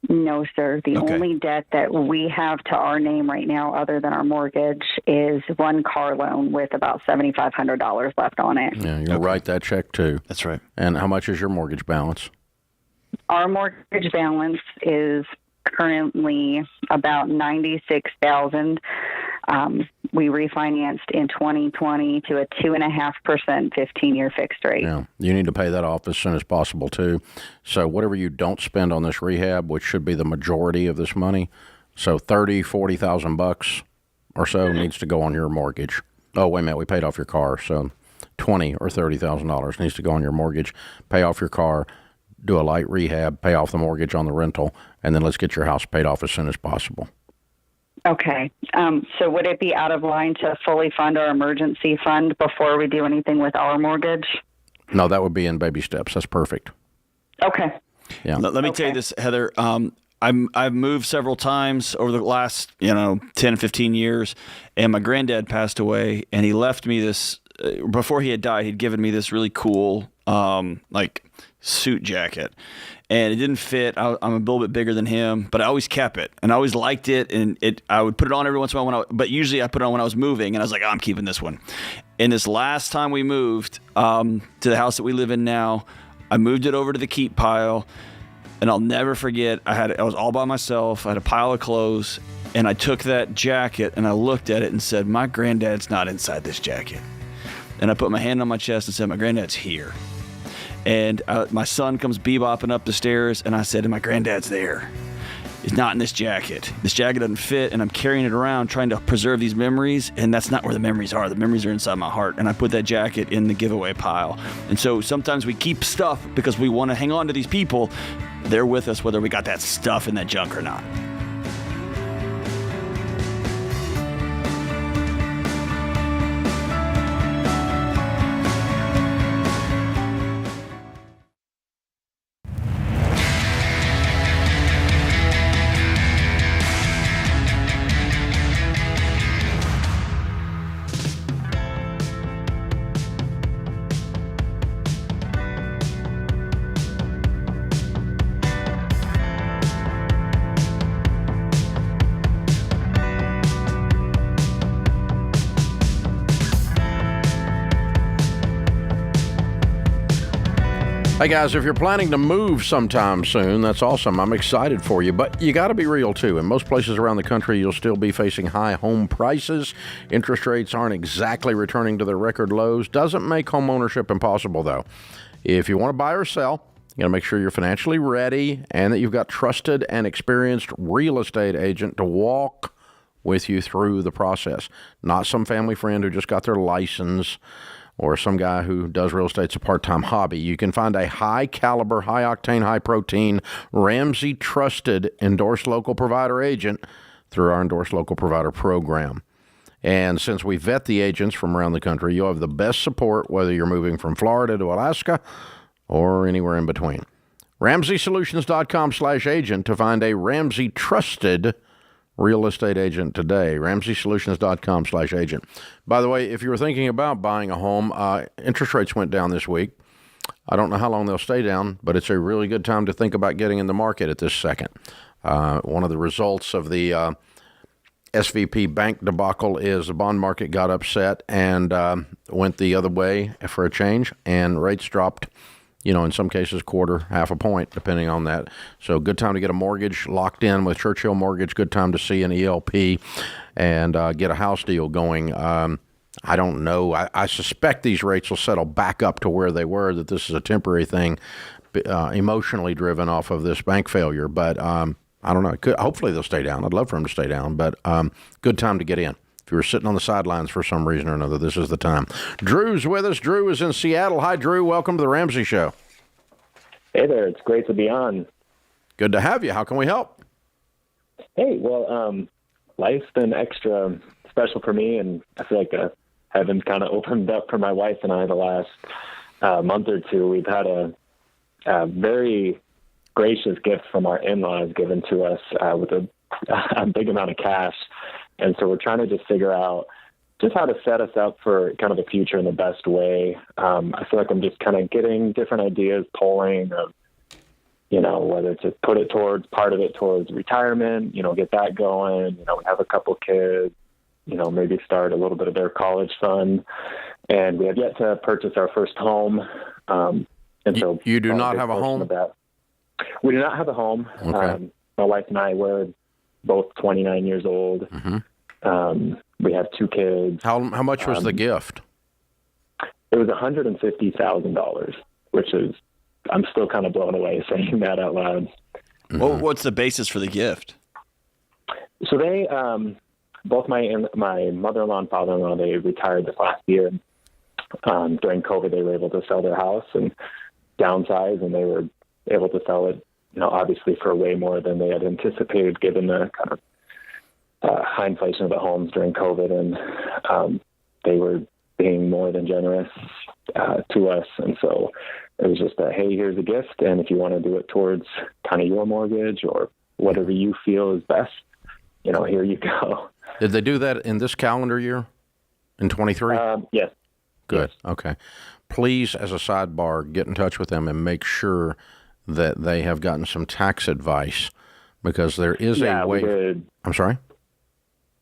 No, sir. The only debt that we have to our name right now, other than our mortgage, is one car loan with about $7,500 left on it. Yeah, you'll write that check too. That's right. And how much is your mortgage balance? Our mortgage balance is currently about $96,000. We refinanced in 2020 to a 2.5% 15-year fixed rate. Yeah, you need to pay that off as soon as possible too. So whatever you don't spend on this rehab, which should be the majority of this money, so $30,000-$40,000 or so needs to go on your mortgage. Oh, wait a minute, we paid off your car, so $20,000 or $30,000 needs to go on your mortgage. Pay off your car, do a light rehab, pay off the mortgage on the rental, and then let's get your house paid off as soon as possible. Okay. So would it be out of line to fully fund our emergency fund before we do anything with our mortgage? No, that would be in baby steps. That's perfect. Okay. Yeah. Let me tell you this, Heather. I've moved several times over the last 10, 15 years, and my granddad passed away, and he left me this. Before he had died, he'd given me this really cool suit jacket, and it didn't fit. I'm a little bit bigger than him, but I always kept it, and I always liked it, and I would put it on every once in a while but usually I put it on when I was moving, and I was like, I'm keeping this one. And this last time we moved to the house that we live in now, I moved it over to the keep pile, and I'll never forget, I was all by myself. I had a pile of clothes, and I took that jacket, and I looked at it and said, my granddad's not inside this jacket. And I put my hand on my chest and said, my granddad's here. And my son comes bebopping up the stairs, and I said, and my granddad's there. He's not in this jacket. This jacket doesn't fit, and I'm carrying it around trying to preserve these memories, and that's not where the memories are. The memories are inside my heart, and I put that jacket in the giveaway pile. And so sometimes we keep stuff because we want to hang on to these people. They're with us whether we got that stuff in that junk or not. Hey guys, if you're planning to move sometime soon, that's awesome. I'm excited for you, but you got to be real too. In most places around the country, you'll still be facing high home prices. Interest rates aren't exactly returning to their record lows. Doesn't make home ownership impossible though. If you want to buy or sell, you got to make sure you're financially ready and that you've got trusted and experienced real estate agent to walk with you through the process. Not some family friend who just got their license or some guy who does real estate as a part-time hobby. You can find a high-caliber, high-octane, high-protein, Ramsey trusted endorsed local provider agent through our endorsed local provider program. And since we vet the agents from around the country, you'll have the best support whether you're moving from Florida to Alaska or anywhere in between. RamseySolutions.com/agent to find a Ramsey trusted real estate agent today. RamseySolutions.com/agent. By the way, if you were thinking about buying a home, interest rates went down this week. I don't know how long they'll stay down, but it's a really good time to think about getting in the market at this second. One of the results of the SVP bank debacle is the bond market got upset and went the other way for a change, and rates dropped, in some cases quarter, half a point, depending on that. So good time to get a mortgage locked in with Churchill Mortgage. Good time to see an ELP and get a house deal going. I don't know. I suspect these rates will settle back up to where they were, that this is a temporary thing, emotionally driven off of this bank failure. But I don't know. Hopefully they'll stay down. I'd love for them to stay down, but good time to get in. If you were sitting on the sidelines for some reason or another, this is the time. Drew's with us. Drew is in Seattle. Hi, Drew. Welcome to the Ramsey Show. Hey there. It's great to be on. Good to have you. How can we help? Hey, well, life's been extra special for me, and I feel like heaven's kind of opened up for my wife and I the last month or two. We've had a very gracious gift from our in-laws given to us with a big amount of cash. And so we're trying to just figure out just how to set us up for kind of the future in the best way. I feel like I'm just kind of getting different ideas, polling of, whether to put it towards part of it towards retirement, get that going. We have a couple kids, maybe start a little bit of their college fund. And we have yet to purchase our first home. And so you do not have a home? We do not have a home. Okay. My wife and I were both 29 years old. Mm-hmm. We have 2 kids. How much was the gift? It was $150,000, which is, I'm still kind of blown away saying that out loud. Mm-hmm. Well, what's the basis for the gift? So they, both my mother-in-law and father-in-law, they retired this last year. During COVID, they were able to sell their house and downsize, and they were able to sell it, obviously for way more than they had anticipated, given the kind of high inflation of the homes during COVID, and they were being more than generous to us. And so it was just hey, here's a gift, and if you want to do it towards kind of your mortgage or whatever you feel is best, here you go. Did they do that in this calendar year, in 23? Yes. Good. Yes. Okay. Please, as a sidebar, get in touch with them and make sure that they have gotten some tax advice, because there is a way. I'm sorry?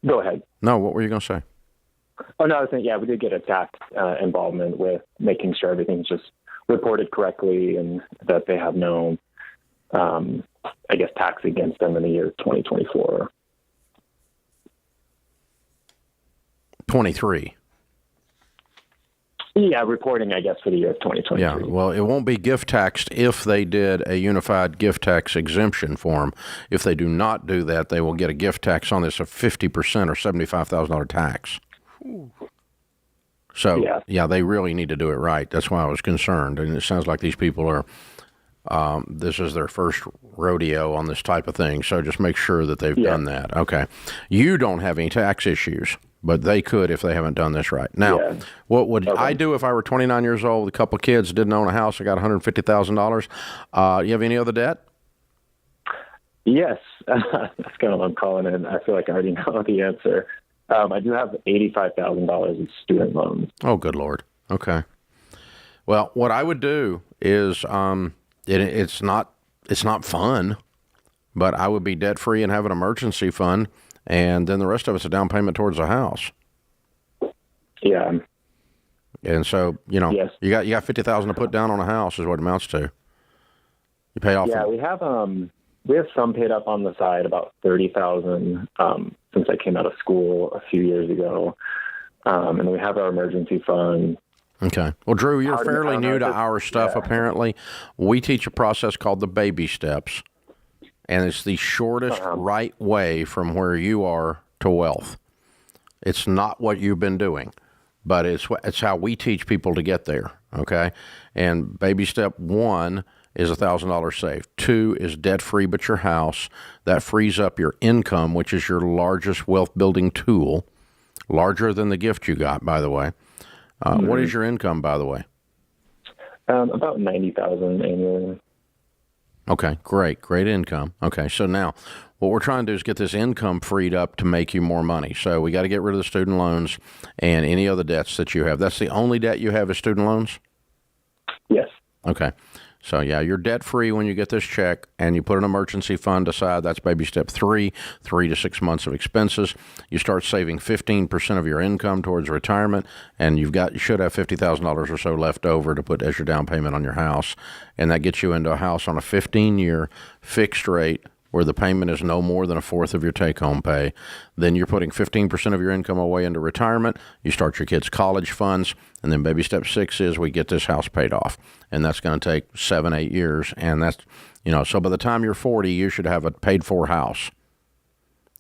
Go ahead. No, what were you going to say? Oh, no, I was saying, we did get a tax involvement with making sure everything's just reported correctly and that they have no, tax against them in the year 2024. 23. Yeah, reporting, for the year of 2023. Yeah, well, it won't be gift taxed if they did a unified gift tax exemption form. If they do not do that, they will get a gift tax on this of 50% or $75,000 tax. Ooh. So, yeah, they really need to do it right. That's why I was concerned. And it sounds like these people are, this is their first rodeo on this type of thing. So just make sure that they've done that. Okay. You don't have any tax issues, but they could if they haven't done this right. Now, what would I do if I were 29 years old with a couple of kids, didn't own a house, I got $150,000? You have any other debt? Yes. That's kind of what I'm calling in. I feel like I already know the answer. I do have $85,000 in student loans. Oh, good Lord. Okay. Well, what I would do is it's not fun, but I would be debt free and have an emergency fund, and then the rest of it's a down payment towards a house. Yeah. And so you got $50,000 to put down on a house is what it amounts to. You pay off. Yeah, we have some paid up on the side, about $30,000 since I came out of school a few years ago, and we have our emergency fund. Okay. Well, Drew, you're fairly new to our stuff. Apparently, we teach a process called the baby steps, and it's the shortest right way from where you are to wealth. It's not what you've been doing, but it's how we teach people to get there. Okay. And baby step 1 is $1,000 saved. 2 is debt-free but your house. That frees up your income, which is your largest wealth-building tool, larger than the gift you got, by the way. What is your income, by the way? About $90,000 annually. Okay, great income. Okay, so now what we're trying to do is get this income freed up to make you more money. So we got to get rid of the student loans and any other debts that you have. That's the only debt you have is student loans? Yes. Okay. So, yeah, you're debt-free when you get this check, and you put an emergency fund aside. That's baby step 3, 3 to 6 months of expenses. You start saving 15% of your income towards retirement, and you should have $50,000 or so left over to put as your down payment on your house. And that gets you into a house on a 15-year fixed rate where the payment is no more than a fourth of your take-home pay. Then you're putting 15% of your income away into retirement. You start your kids' college funds, and then baby step 6 is we get this house paid off. And that's going to take 7-8 years. And that's, so by the time you're 40, you should have a paid-for house.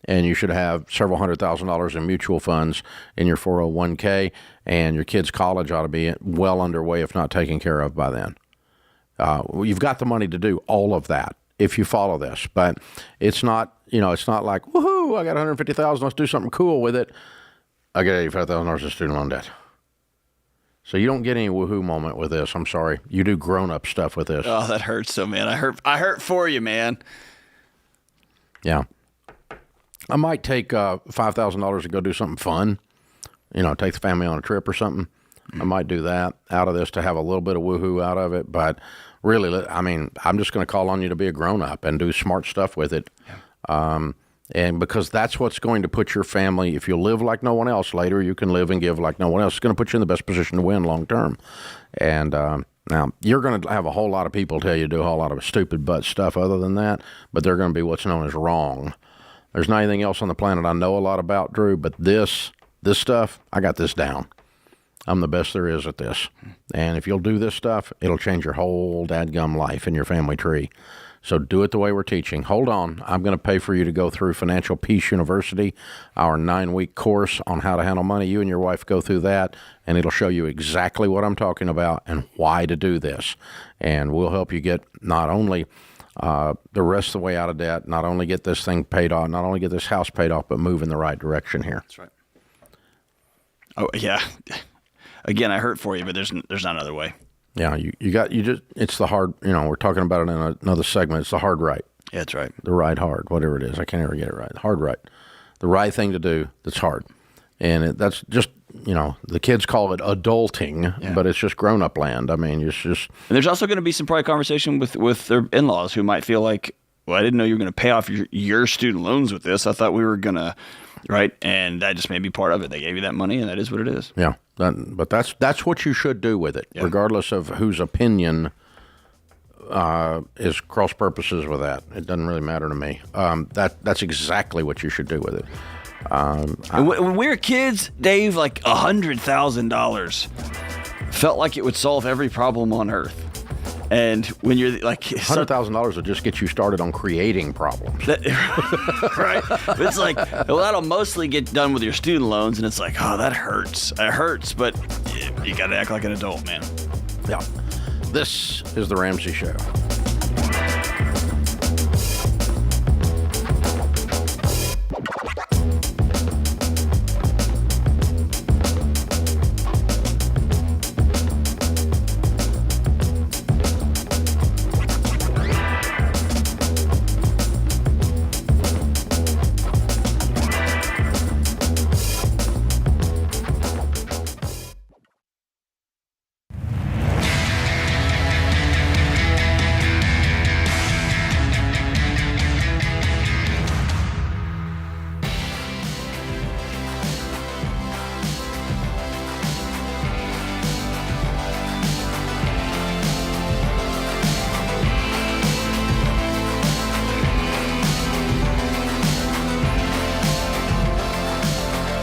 And you should have several $100,000 in mutual funds in your 401k, and your kids' college ought to be well underway, if not taken care of by then. You've got the money to do all of that if you follow this, but it's not, it's not like, woohoo, I got $150,000, let's do something cool with it. I got $85,000 in student loan debt. So you don't get any woohoo moment with this. I'm sorry. You do grown-up stuff with this. Oh, that hurts so, man. I hurt for you, man. Yeah. I might take $5,000 to go do something fun, take the family on a trip or something. I might do that out of this to have a little bit of woohoo out of it. But really, I'm just going to call on you to be a grown-up and do smart stuff with it. Yeah. And because that's what's going to put your family, if you live like no one else later, you can live and give like no one else. It's going to put you in the best position to win long term. And now, you're going to have a whole lot of people tell you to do a whole lot of stupid butt stuff other than that, but they're going to be what's known as wrong. There's not anything else on the planet I know a lot about, Drew, but this stuff, I got this down. I'm the best there is at this. And if you'll do this stuff, it'll change your whole dadgum life in your family tree. So do it the way we're teaching. Hold on. I'm going to pay for you to go through Financial Peace University, our 9-week course on how to handle money. You and your wife go through that, and it'll show you exactly what I'm talking about and why to do this. And we'll help you get not only the rest of the way out of debt, not only get this thing paid off, not only get this house paid off, but move in the right direction here. That's right. Oh, yeah. Again, I hurt for you, but there's not another way. Yeah, it's the hard, we're talking about it in another segment. It's the hard right. Yeah, that's right. The right hard, whatever it is. I can't ever get it right. Hard right. The right thing to do that's hard. And that's just, the kids call it adulting, but it's just grown-up land. I mean, it's just... And there's also going to be some probably conversation with their in-laws who might feel like, well, I didn't know you were going to pay off your student loans with this. I thought we were going to, right? And that just may be part of it. They gave you that money, and that is what it is. Yeah. But that's what you should do with it, regardless of whose opinion is cross purposes with that. It doesn't really matter to me. That's exactly what you should do with it. When we were kids, Dave, like $100,000 felt like it would solve every problem on earth. And when you're like $100,000 will just get you started on creating problems, right? It's like, well, that'll mostly get done with your student loans, and it's like, oh, that hurts. It hurts, but you got to act like an adult, man. Yeah. This is the Ramsey Show.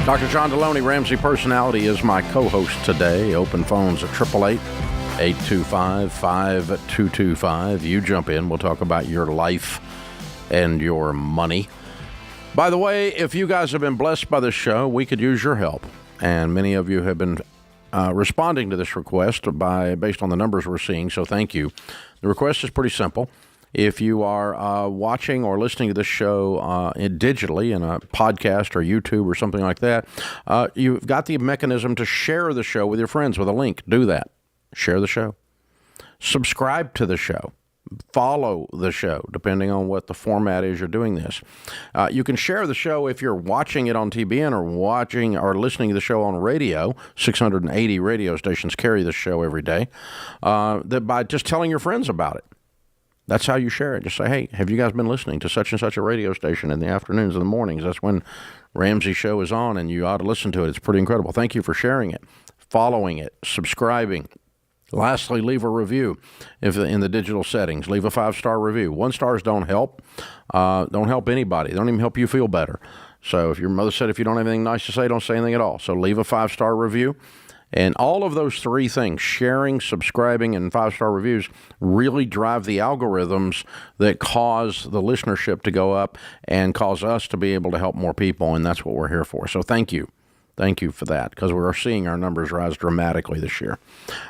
Dr. John Deloney, Ramsey Personality, is my co-host today. Open phones at 888-825-5225. You jump in. We'll talk about your life and your money. By the way, if you guys have been blessed by this show, we could use your help. And many of you have been responding to this request based on the numbers we're seeing, so thank you. The request is pretty simple. If you are watching or listening to this show digitally in a podcast or YouTube or something like that, you've got the mechanism to share the show with your friends with a link. Do that. Share the show. Subscribe to the show. Follow the show, depending on what the format is you're doing this. You can share the show if you're watching it on TBN or watching or listening to the show on radio. 680 radio stations carry this show every day. By just telling your friends about it. That's how you share it. Just say, hey, have you guys been listening to such and such a radio station in the afternoons and the mornings? That's when Ramsey Show is on, and you ought to listen to it. It's pretty incredible. Thank you for sharing it, following it, subscribing. Lastly, leave a review if in the digital settings. Leave a 5-star review. 1 stars don't help. Don't help anybody. They don't even help you feel better. So if your mother said if you don't have anything nice to say, don't say anything at all. So leave a 5-star review. And all of those 3 things, sharing, subscribing, and 5-star reviews, really drive the algorithms that cause the listenership to go up and cause us to be able to help more people. And that's what we're here for. So thank you. Thank you for that, because we're seeing our numbers rise dramatically this year.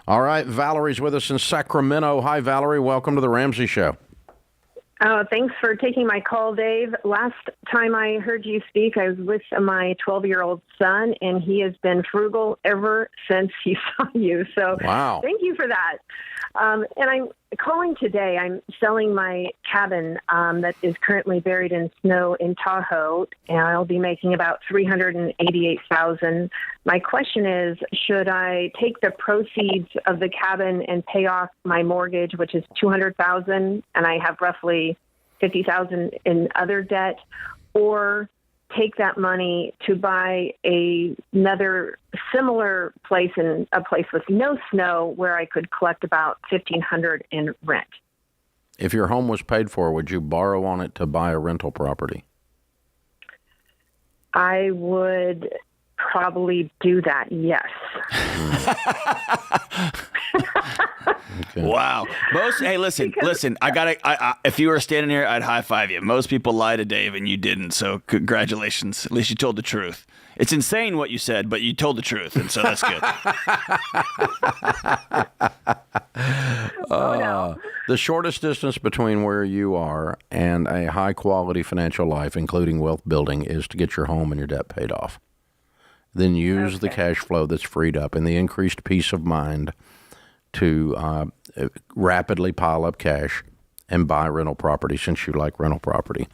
All right, Valerie's with us in Sacramento. Hi, Valerie. Welcome to the Ramsey Show. Oh, thanks for taking my call, Dave. Last time I heard you speak, I was with my 12-year-old son, and he has been frugal ever since he saw you. So wow. Thank you for that. And I'm calling today. I'm selling my cabin that is currently buried in snow in Tahoe, and I'll be making about $388,000. My question is, should I take the proceeds of the cabin and pay off my mortgage, which is $200,000, and I have roughly $50,000 in other debt, or take that money to buy another similar place in a place with no snow where I could collect about $1,500 in rent? If your home was paid for, would you borrow on it to buy a rental property? I would probably do that, yes. Okay. Wow. Hey, listen. If you were standing here, I'd high five you. Most people lie to Dave, and you didn't. So congratulations. At least you told the truth. It's insane what you said, but you told the truth, and so that's good. The shortest distance between where you are and a high-quality financial life, including wealth building, is to get your home and your debt paid off. Then use the cash flow that's freed up and the increased peace of mind to rapidly pile up cash and buy rental property, since you like rental property.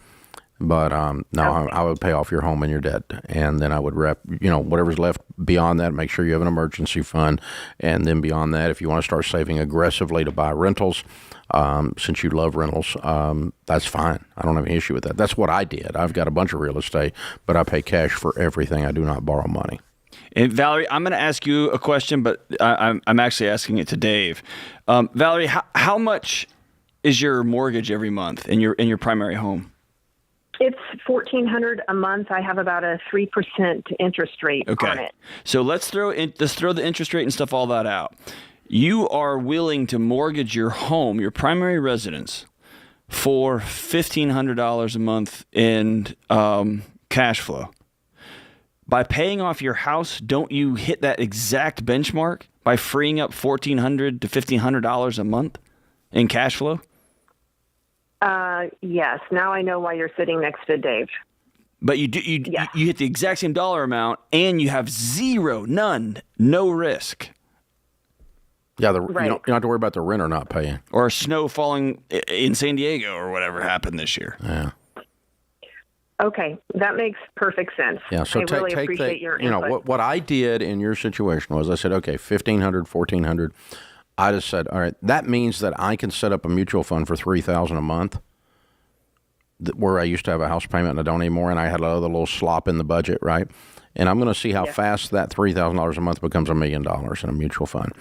But I would pay off your home and your debt, and then I would whatever's left beyond that, make sure you have an emergency fund, and then beyond that, if you want to start saving aggressively to buy rentals, since you love rentals, that's fine. I don't have any issue with that. That's what I did. I've got a bunch of real estate, but I pay cash for everything. I do not borrow money. And Valerie, I'm going to ask you a question, but I'm actually asking it to Dave. Valerie, how much is your mortgage every month in your primary home? It's $1,400 a month. I have about a 3% interest rate on it. So let's throw the interest rate and stuff, all that out. You are willing to mortgage your home, your primary residence, for $1,500 a month in cash flow. By paying off your house, don't you hit that exact benchmark by freeing up $1,400 to $1,500 a month in cash flow? Yes. Now I know why you're sitting next to Dave. But you hit the exact same dollar amount, and you have no risk. Yeah, you don't have to worry about the renter not paying. Or snow falling in San Diego or whatever happened this year. Yeah. Okay, that makes perfect sense. Yeah, so I really appreciate your input. What I did in your situation was I said, okay, $1,500, $1,400. I just said, all right, that means that I can set up a mutual fund for $3,000 a month, where I used to have a house payment and I don't anymore, and I had another little slop in the budget, right? And I'm going to see how fast that $3,000 a month becomes $1 million in a mutual fund.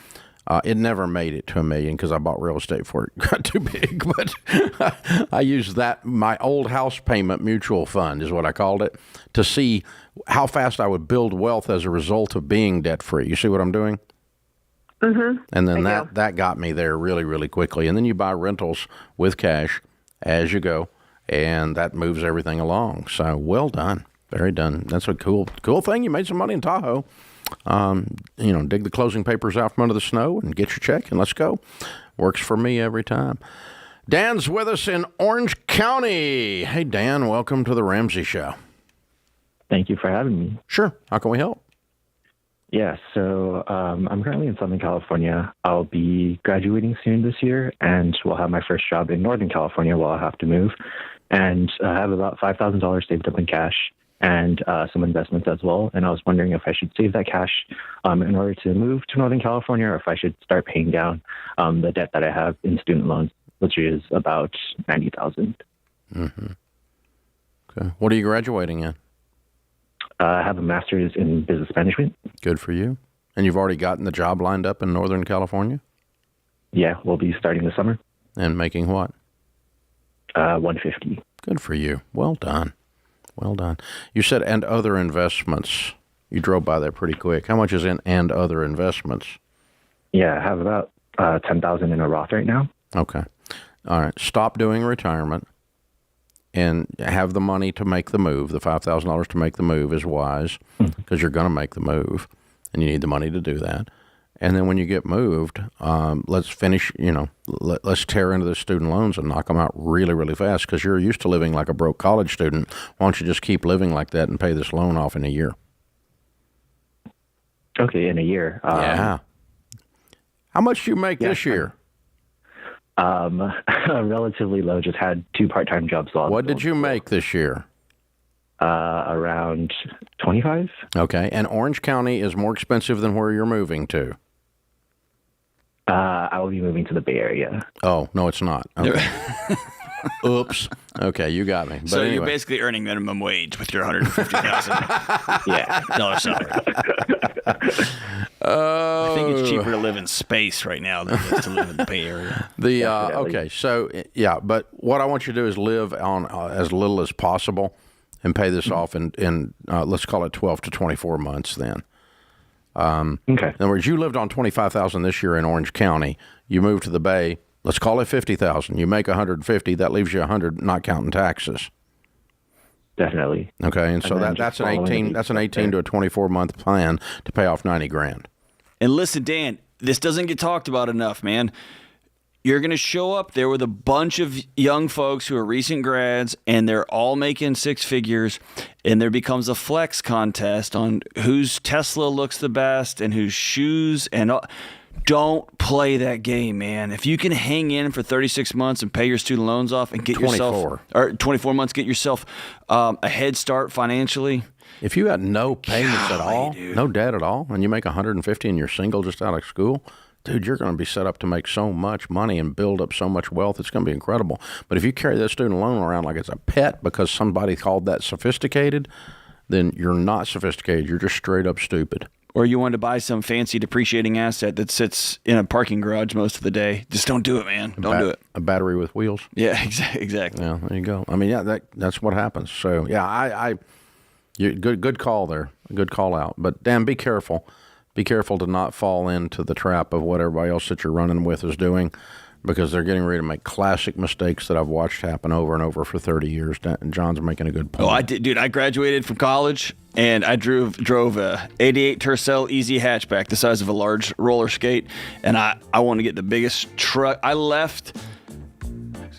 It never made it to $1 million because I bought real estate before it got too big. But I used my old house payment mutual fund is what I called it, to see how fast I would build wealth as a result of being debt free. You see what I'm doing? Mm-hmm. And then that got me there really, really quickly. And then you buy rentals with cash as you go, and that moves everything along. So well done, very done. That's a cool thing. You made some money in Tahoe. Dig the closing papers out from under the snow and get your check and let's go. Works for me every time. Dan's with us in Orange County. Hey, Dan, welcome to the Ramsey Show. Thank you for having me. Sure. How can we help? Yeah, so I'm currently in Southern California. I'll be graduating soon this year, and we'll have my first job in Northern California while I have to move. And I have about $5,000 saved up in cash and some investments as well. And I was wondering if I should save that cash in order to move to Northern California, or if I should start paying down the debt that I have in student loans, which is about $90,000. Mm-hmm. Okay. What are you graduating in? I have a master's in business management. Good for you. And you've already gotten the job lined up in Northern California? yeah, we'll be starting this summer. And making what? 150. Good for you. Well done. Well done. You said, and other investments. You drove by there pretty quick. How much is in and other investments? Yeah, I have about 10,000 in a Roth right now. Okay. All right. Stop doing retirement and have the money to make the move. The $5,000 to make the move is wise because you're going to make the move and you need the money to do that. And then when you get moved, let's finish, let's tear into the student loans and knock them out really, really fast because you're used to living like a broke college student. Why don't you just keep living like that and pay this loan off in a year? Okay, in a year. Yeah. How much do you make this year? Relatively low. Just had 2 part-time jobs. What did you make this year? Around 25. Okay, and Orange County is more expensive than where you're moving to. I will be moving to the Bay Area. Oh, no, it's not. Okay. Oops. Okay, you got me. But so anyway. You're basically earning minimum wage with your $150,000 dollar salary. I think it's cheaper to live in space right now than it is to live in the Bay Area. Okay, so yeah, but what I want you to do is live on as little as possible and pay this off in let's call it 12 to 24 months then. Okay. In other words, you lived on $25,000 this year in Orange County. You moved to the Bay. Let's call it $50,000. You make $150. That leaves you $100, not counting taxes. Definitely. Okay, and so that's an 18 to a 24-month plan to pay off $90,000. And listen, Dan, this doesn't get talked about enough, man. You're going to show up there with a bunch of young folks who are recent grads, and they're all making 6 figures, and there becomes a flex contest on whose Tesla looks the best and whose shoes and all. Don't play that game, man. If you can hang in for 36 months and pay your student loans off and get 24 months, get yourself a head start financially. If you had no payments at all, no debt at all, and you make $150 and you're single just out of school, dude, you're going to be set up to make so much money and build up so much wealth. It's going to be incredible. But if you carry that student loan around like it's a pet because somebody called that sophisticated, then you're not sophisticated. You're just straight up stupid. Or you want to buy some fancy depreciating asset that sits in a parking garage most of the day. Just don't do it, man. Don't do it. A battery with wheels. Yeah, exactly. Yeah, there you go. I mean, yeah, that's what happens. So, yeah, good call there. Good call out. But, Dan, be careful. Be careful to not fall into the trap of what everybody else that you're running with is doing because they're getting ready to make classic mistakes that I've watched happen over and over for 30 years. John's making a good point. Oh, I did, dude. I graduated from college, and I drove a 88 Tercel Easy hatchback the size of a large roller skate, and I wanted to get the biggest truck. I left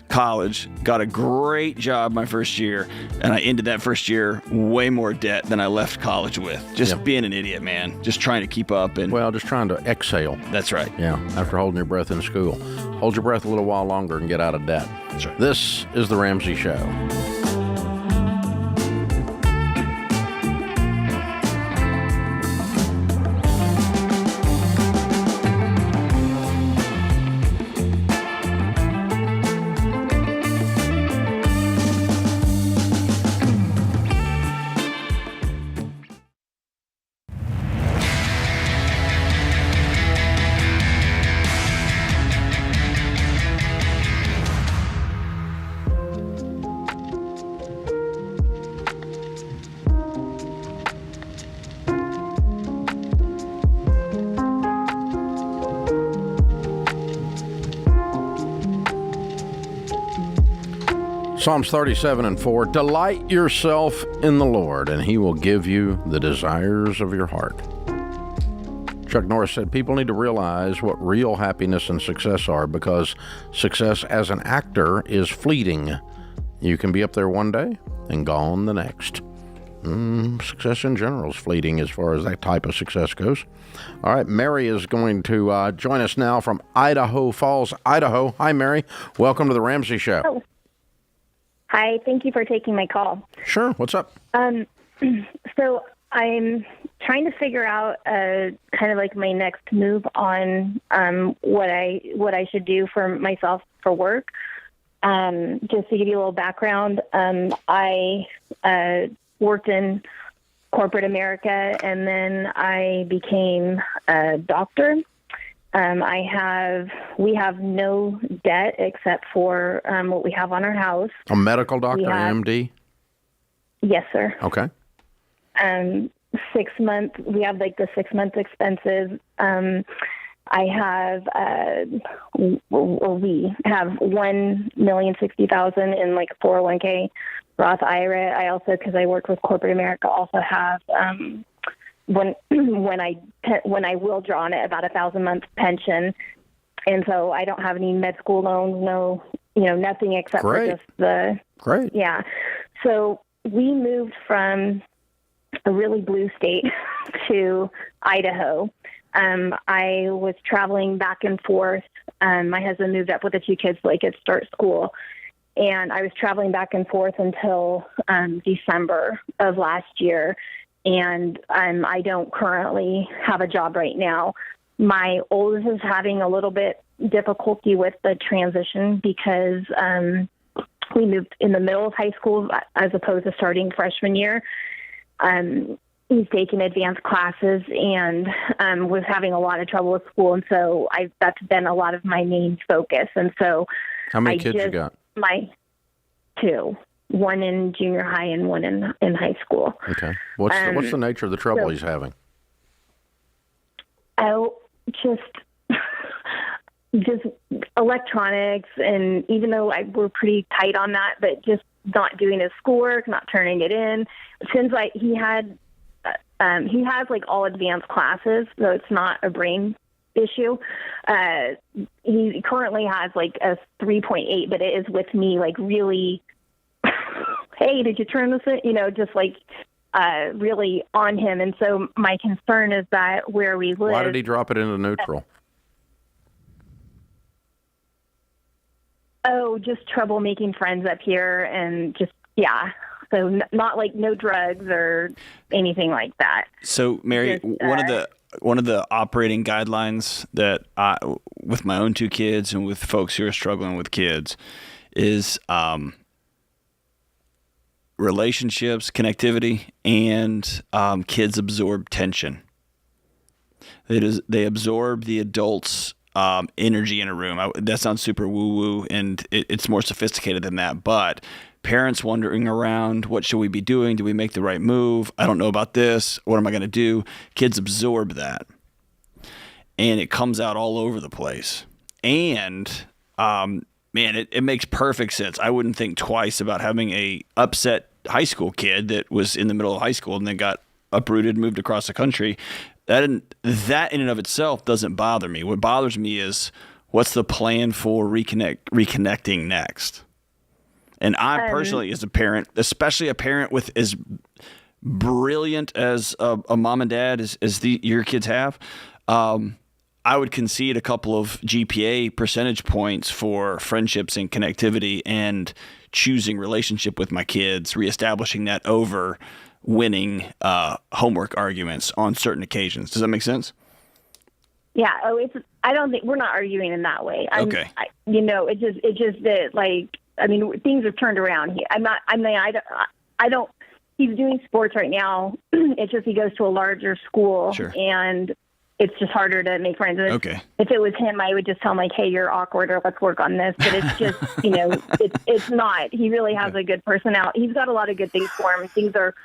college, got a great job my first year, and I ended that first year way more debt than I left college with. Just being an idiot, man. Just trying to keep up. Just trying to exhale. That's right. Yeah, after holding your breath in school. Hold your breath a little while longer and get out of debt. That's right. This is The Ramsey Show. Psalms 37:4, delight yourself in the Lord, and he will give you the desires of your heart. Chuck Norris said people need to realize what real happiness and success are because success as an actor is fleeting. You can be up there one day and gone the next. Success in general is fleeting as far as that type of success goes. All right, Mary is going to join us now from Idaho Falls, Idaho. Hi, Mary. Welcome to The Ramsey Show. Oh. Hi, thank you for taking my call. Sure, what's up? So I'm trying to figure out kind of like my next move on what I should do for myself for work. Just to give you a little background, I worked in corporate America, and then I became a doctor. We have no debt except for what we have on our house. A medical doctor, MD? Yes, sir. Okay. 6 months, we have like the 6 month expenses. I have, we have $1,060,000 in like 401k Roth IRA. I also, because I work with corporate America, also have when I will draw on it about $1,000 a month pension, and so I don't have any med school loans, nothing except for just the yeah. So we moved from a really blue state to Idaho. I was traveling back and forth. My husband moved up with the 2 kids so they could start school. And I was traveling back and forth until December of last year. And I don't currently have a job right now. My oldest is having a little bit difficulty with the transition because we moved in the middle of high school as opposed to starting freshman year. He's taken advanced classes and was having a lot of trouble with school. And so that's been a lot of my main focus. And so how many kids you got? My 2, one in junior high and one in high school. Okay. What's the nature of the trouble he's having? Oh, just electronics. And even though we're pretty tight on that, but just not doing his schoolwork, not turning it in. Since he has like all advanced classes, so it's not a brain issue. He currently has like a 3.8, but it is with me like really, hey, did you turn this in? Just like really on him. And so my concern is that where we live. Why did he drop it into neutral? Oh, just trouble making friends up here and just, yeah. So not like no drugs or anything like that. So, Mary, just, one of the operating guidelines that with my own 2 kids and with folks who are struggling with kids is relationships, connectivity, and kids absorb tension. They absorb the adults' energy in a room. That sounds super woo-woo, and it's more sophisticated than that. But parents wandering around, what should we be doing? Do we make the right move? I don't know about this. What am I going to do? Kids absorb that, and it comes out all over the place. And man, it makes perfect sense. I wouldn't think twice about having a upset high school kid that was in the middle of high school and then got uprooted, moved across the country. That in and of itself doesn't bother me. What bothers me is what's the plan for reconnecting next. And I personally, as a parent, especially a parent with as brilliant as a mom and dad as your kids have, I would concede a couple of GPA percentage points for friendships and connectivity and choosing relationship with my kids, reestablishing that over winning homework arguments on certain occasions. Does that make sense? Yeah. Oh, I don't think we're not arguing in that way. Okay. It's just that like, I mean, things have turned around. I don't, he's doing sports right now. It's just, he goes to a larger school. Sure. And it's just harder to make friends. And okay. If it was him, I would just tell him like, hey, you're awkward, or let's work on this. But it's just, it's not. He really has a good personality. He's got a lot of good things for him. Things are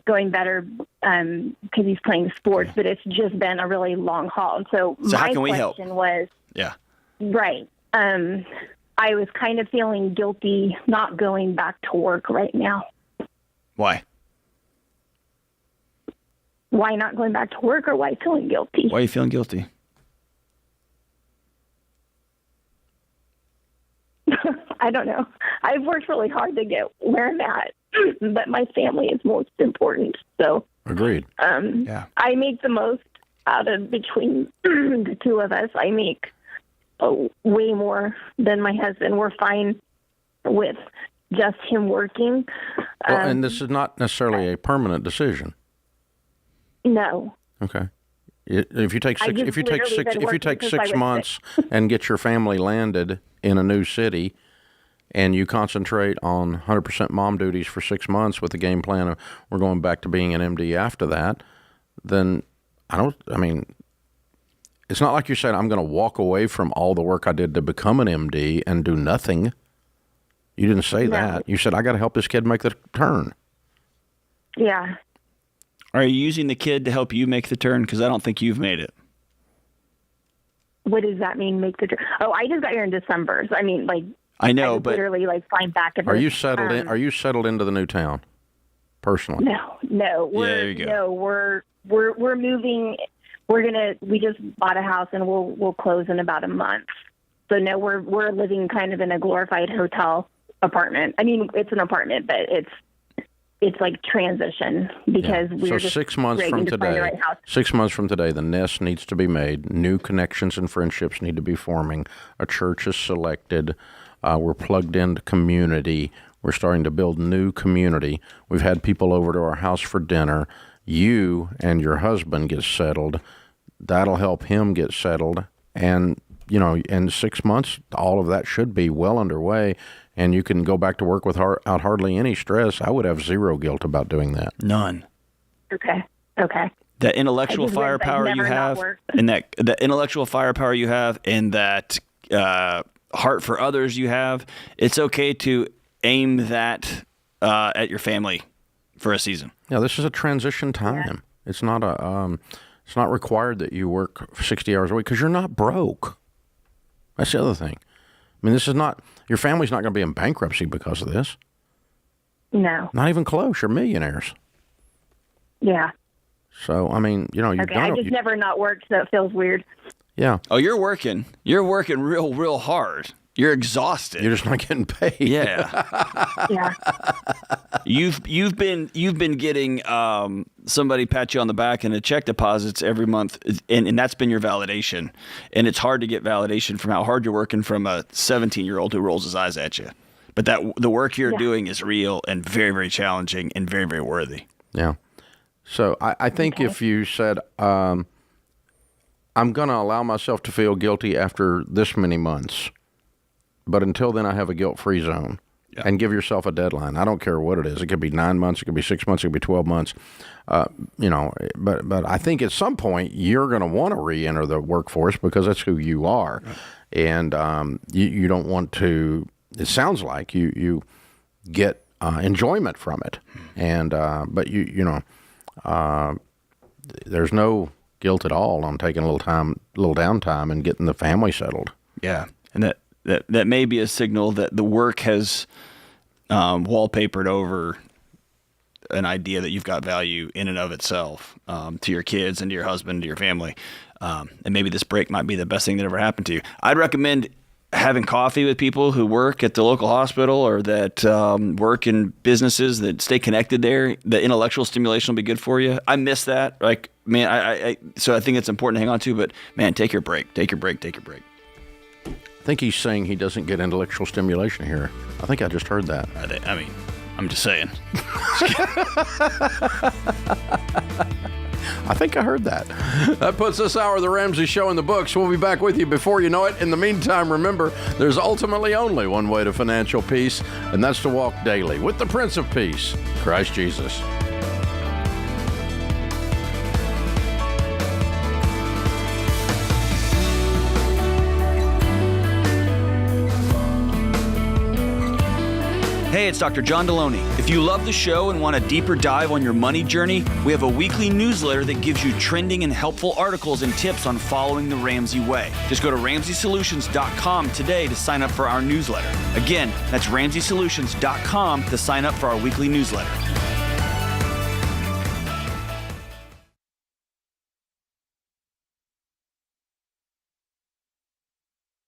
going better because he's playing sports, but it's just been a really long haul. And so how can we help? My question was, yeah, right. I was kind of feeling guilty not going back to work right now. Why? Why not going back to work, or why feeling guilty? Why are you feeling guilty? I don't know. I've worked really hard to get where I'm at, but my family is most important. So agreed. Yeah. I make the most out of between the 2 of us. I make way more than my husband. We're fine with just him working. Well, and this is not necessarily a permanent decision. No. Okay. If you take 6 months and get your family landed in a new city, and you concentrate on 100% mom duties for 6 months with the game plan of we're going back to being an MD after that, then it's not like you said, I'm going to walk away from all the work I did to become an MD and do nothing. You didn't say that. You said, I got to help this kid make the turn. Yeah. Are you using the kid to help you make the turn? Because I don't think you've made it. What does that mean, make the turn? Oh, I just got here in December. So, I mean, like, I know, but literally, like, flying back. Are you settled in? Are you settled into the new town, personally? No. There you go. No, we're moving. We just bought a house and we'll close in about a month. So no, we're living kind of in a glorified hotel apartment. I mean, it's an apartment, but it's like transition because we're just 6 months waiting from to find the today. right house. 6 months from today, the nest needs to be made. New connections and friendships need to be forming. A church is selected. We're plugged into community. We're starting to build new community. We've had people over to our house for dinner. You and your husband get settled. That'll help him get settled. And, you know, in 6 months, all of that should be well underway. And you can go back to work without hardly any stress. I would have zero guilt about doing that. None. Okay. That intellectual firepower you have, and that intellectual firepower you have, and that heart for others you have, it's okay to aim that at your family for a season. Yeah, this is a transition time. Yeah. It's not it's not required that you work 60 hours a week because you're not broke. That's the other thing. I mean, this is not, your family's not going to be in bankruptcy because of this. No. Not even close. You're millionaires. Yeah. So, I mean, you know, you've done I just never not worked, so it feels weird. Yeah. Oh, you're working. You're working real hard. You're exhausted. You're just not getting paid. Yeah. Yeah. You've been getting somebody pat you on the back and a check deposits every month, and that's been your validation. And it's hard to get validation from how hard you're working from a 17-year-old who rolls his eyes at you. But the work you're doing is real and very, very challenging and very, very worthy. Yeah. So I think if you said, I'm going to allow myself to feel guilty after this many months, but until then I have a guilt-free zone, and give yourself a deadline. I don't care what it is. It could be 9 months. It could be 6 months. It could be 12 months. You know, but I think at some point you're going to want to re-enter the workforce because that's who you are. Right. And you don't want to, it sounds like you get enjoyment from it. And but you know, there's no guilt at all on taking a little downtime and getting the family settled. Yeah, and that may be a signal that the work has wallpapered over an idea that you've got value in and of itself to your kids and to your husband, to your family. And maybe this break might be the best thing that ever happened to you. I'd recommend having coffee with people who work at the local hospital or that work in businesses that stay connected there. The intellectual stimulation will be good for you. I miss that. Like, man, so I think it's important to hang on to, but man, take your break. Take your break. I think he's saying he doesn't get intellectual stimulation here. I think I just heard that. I mean, I'm just saying. I think I heard that. That puts this hour of the Ramsey Show in the books. We'll be back with you before you know it. In the meantime, remember, there's ultimately only one way to financial peace, and that's to walk daily with the Prince of Peace, Christ Jesus. Hey, it's Dr. John Deloney. If you love the show and want a deeper dive on your money journey, we have a weekly newsletter that gives you trending and helpful articles and tips on following the Ramsey way. Just go to RamseySolutions.com today to sign up for our newsletter. Again, that's RamseySolutions.com to sign up for our weekly newsletter.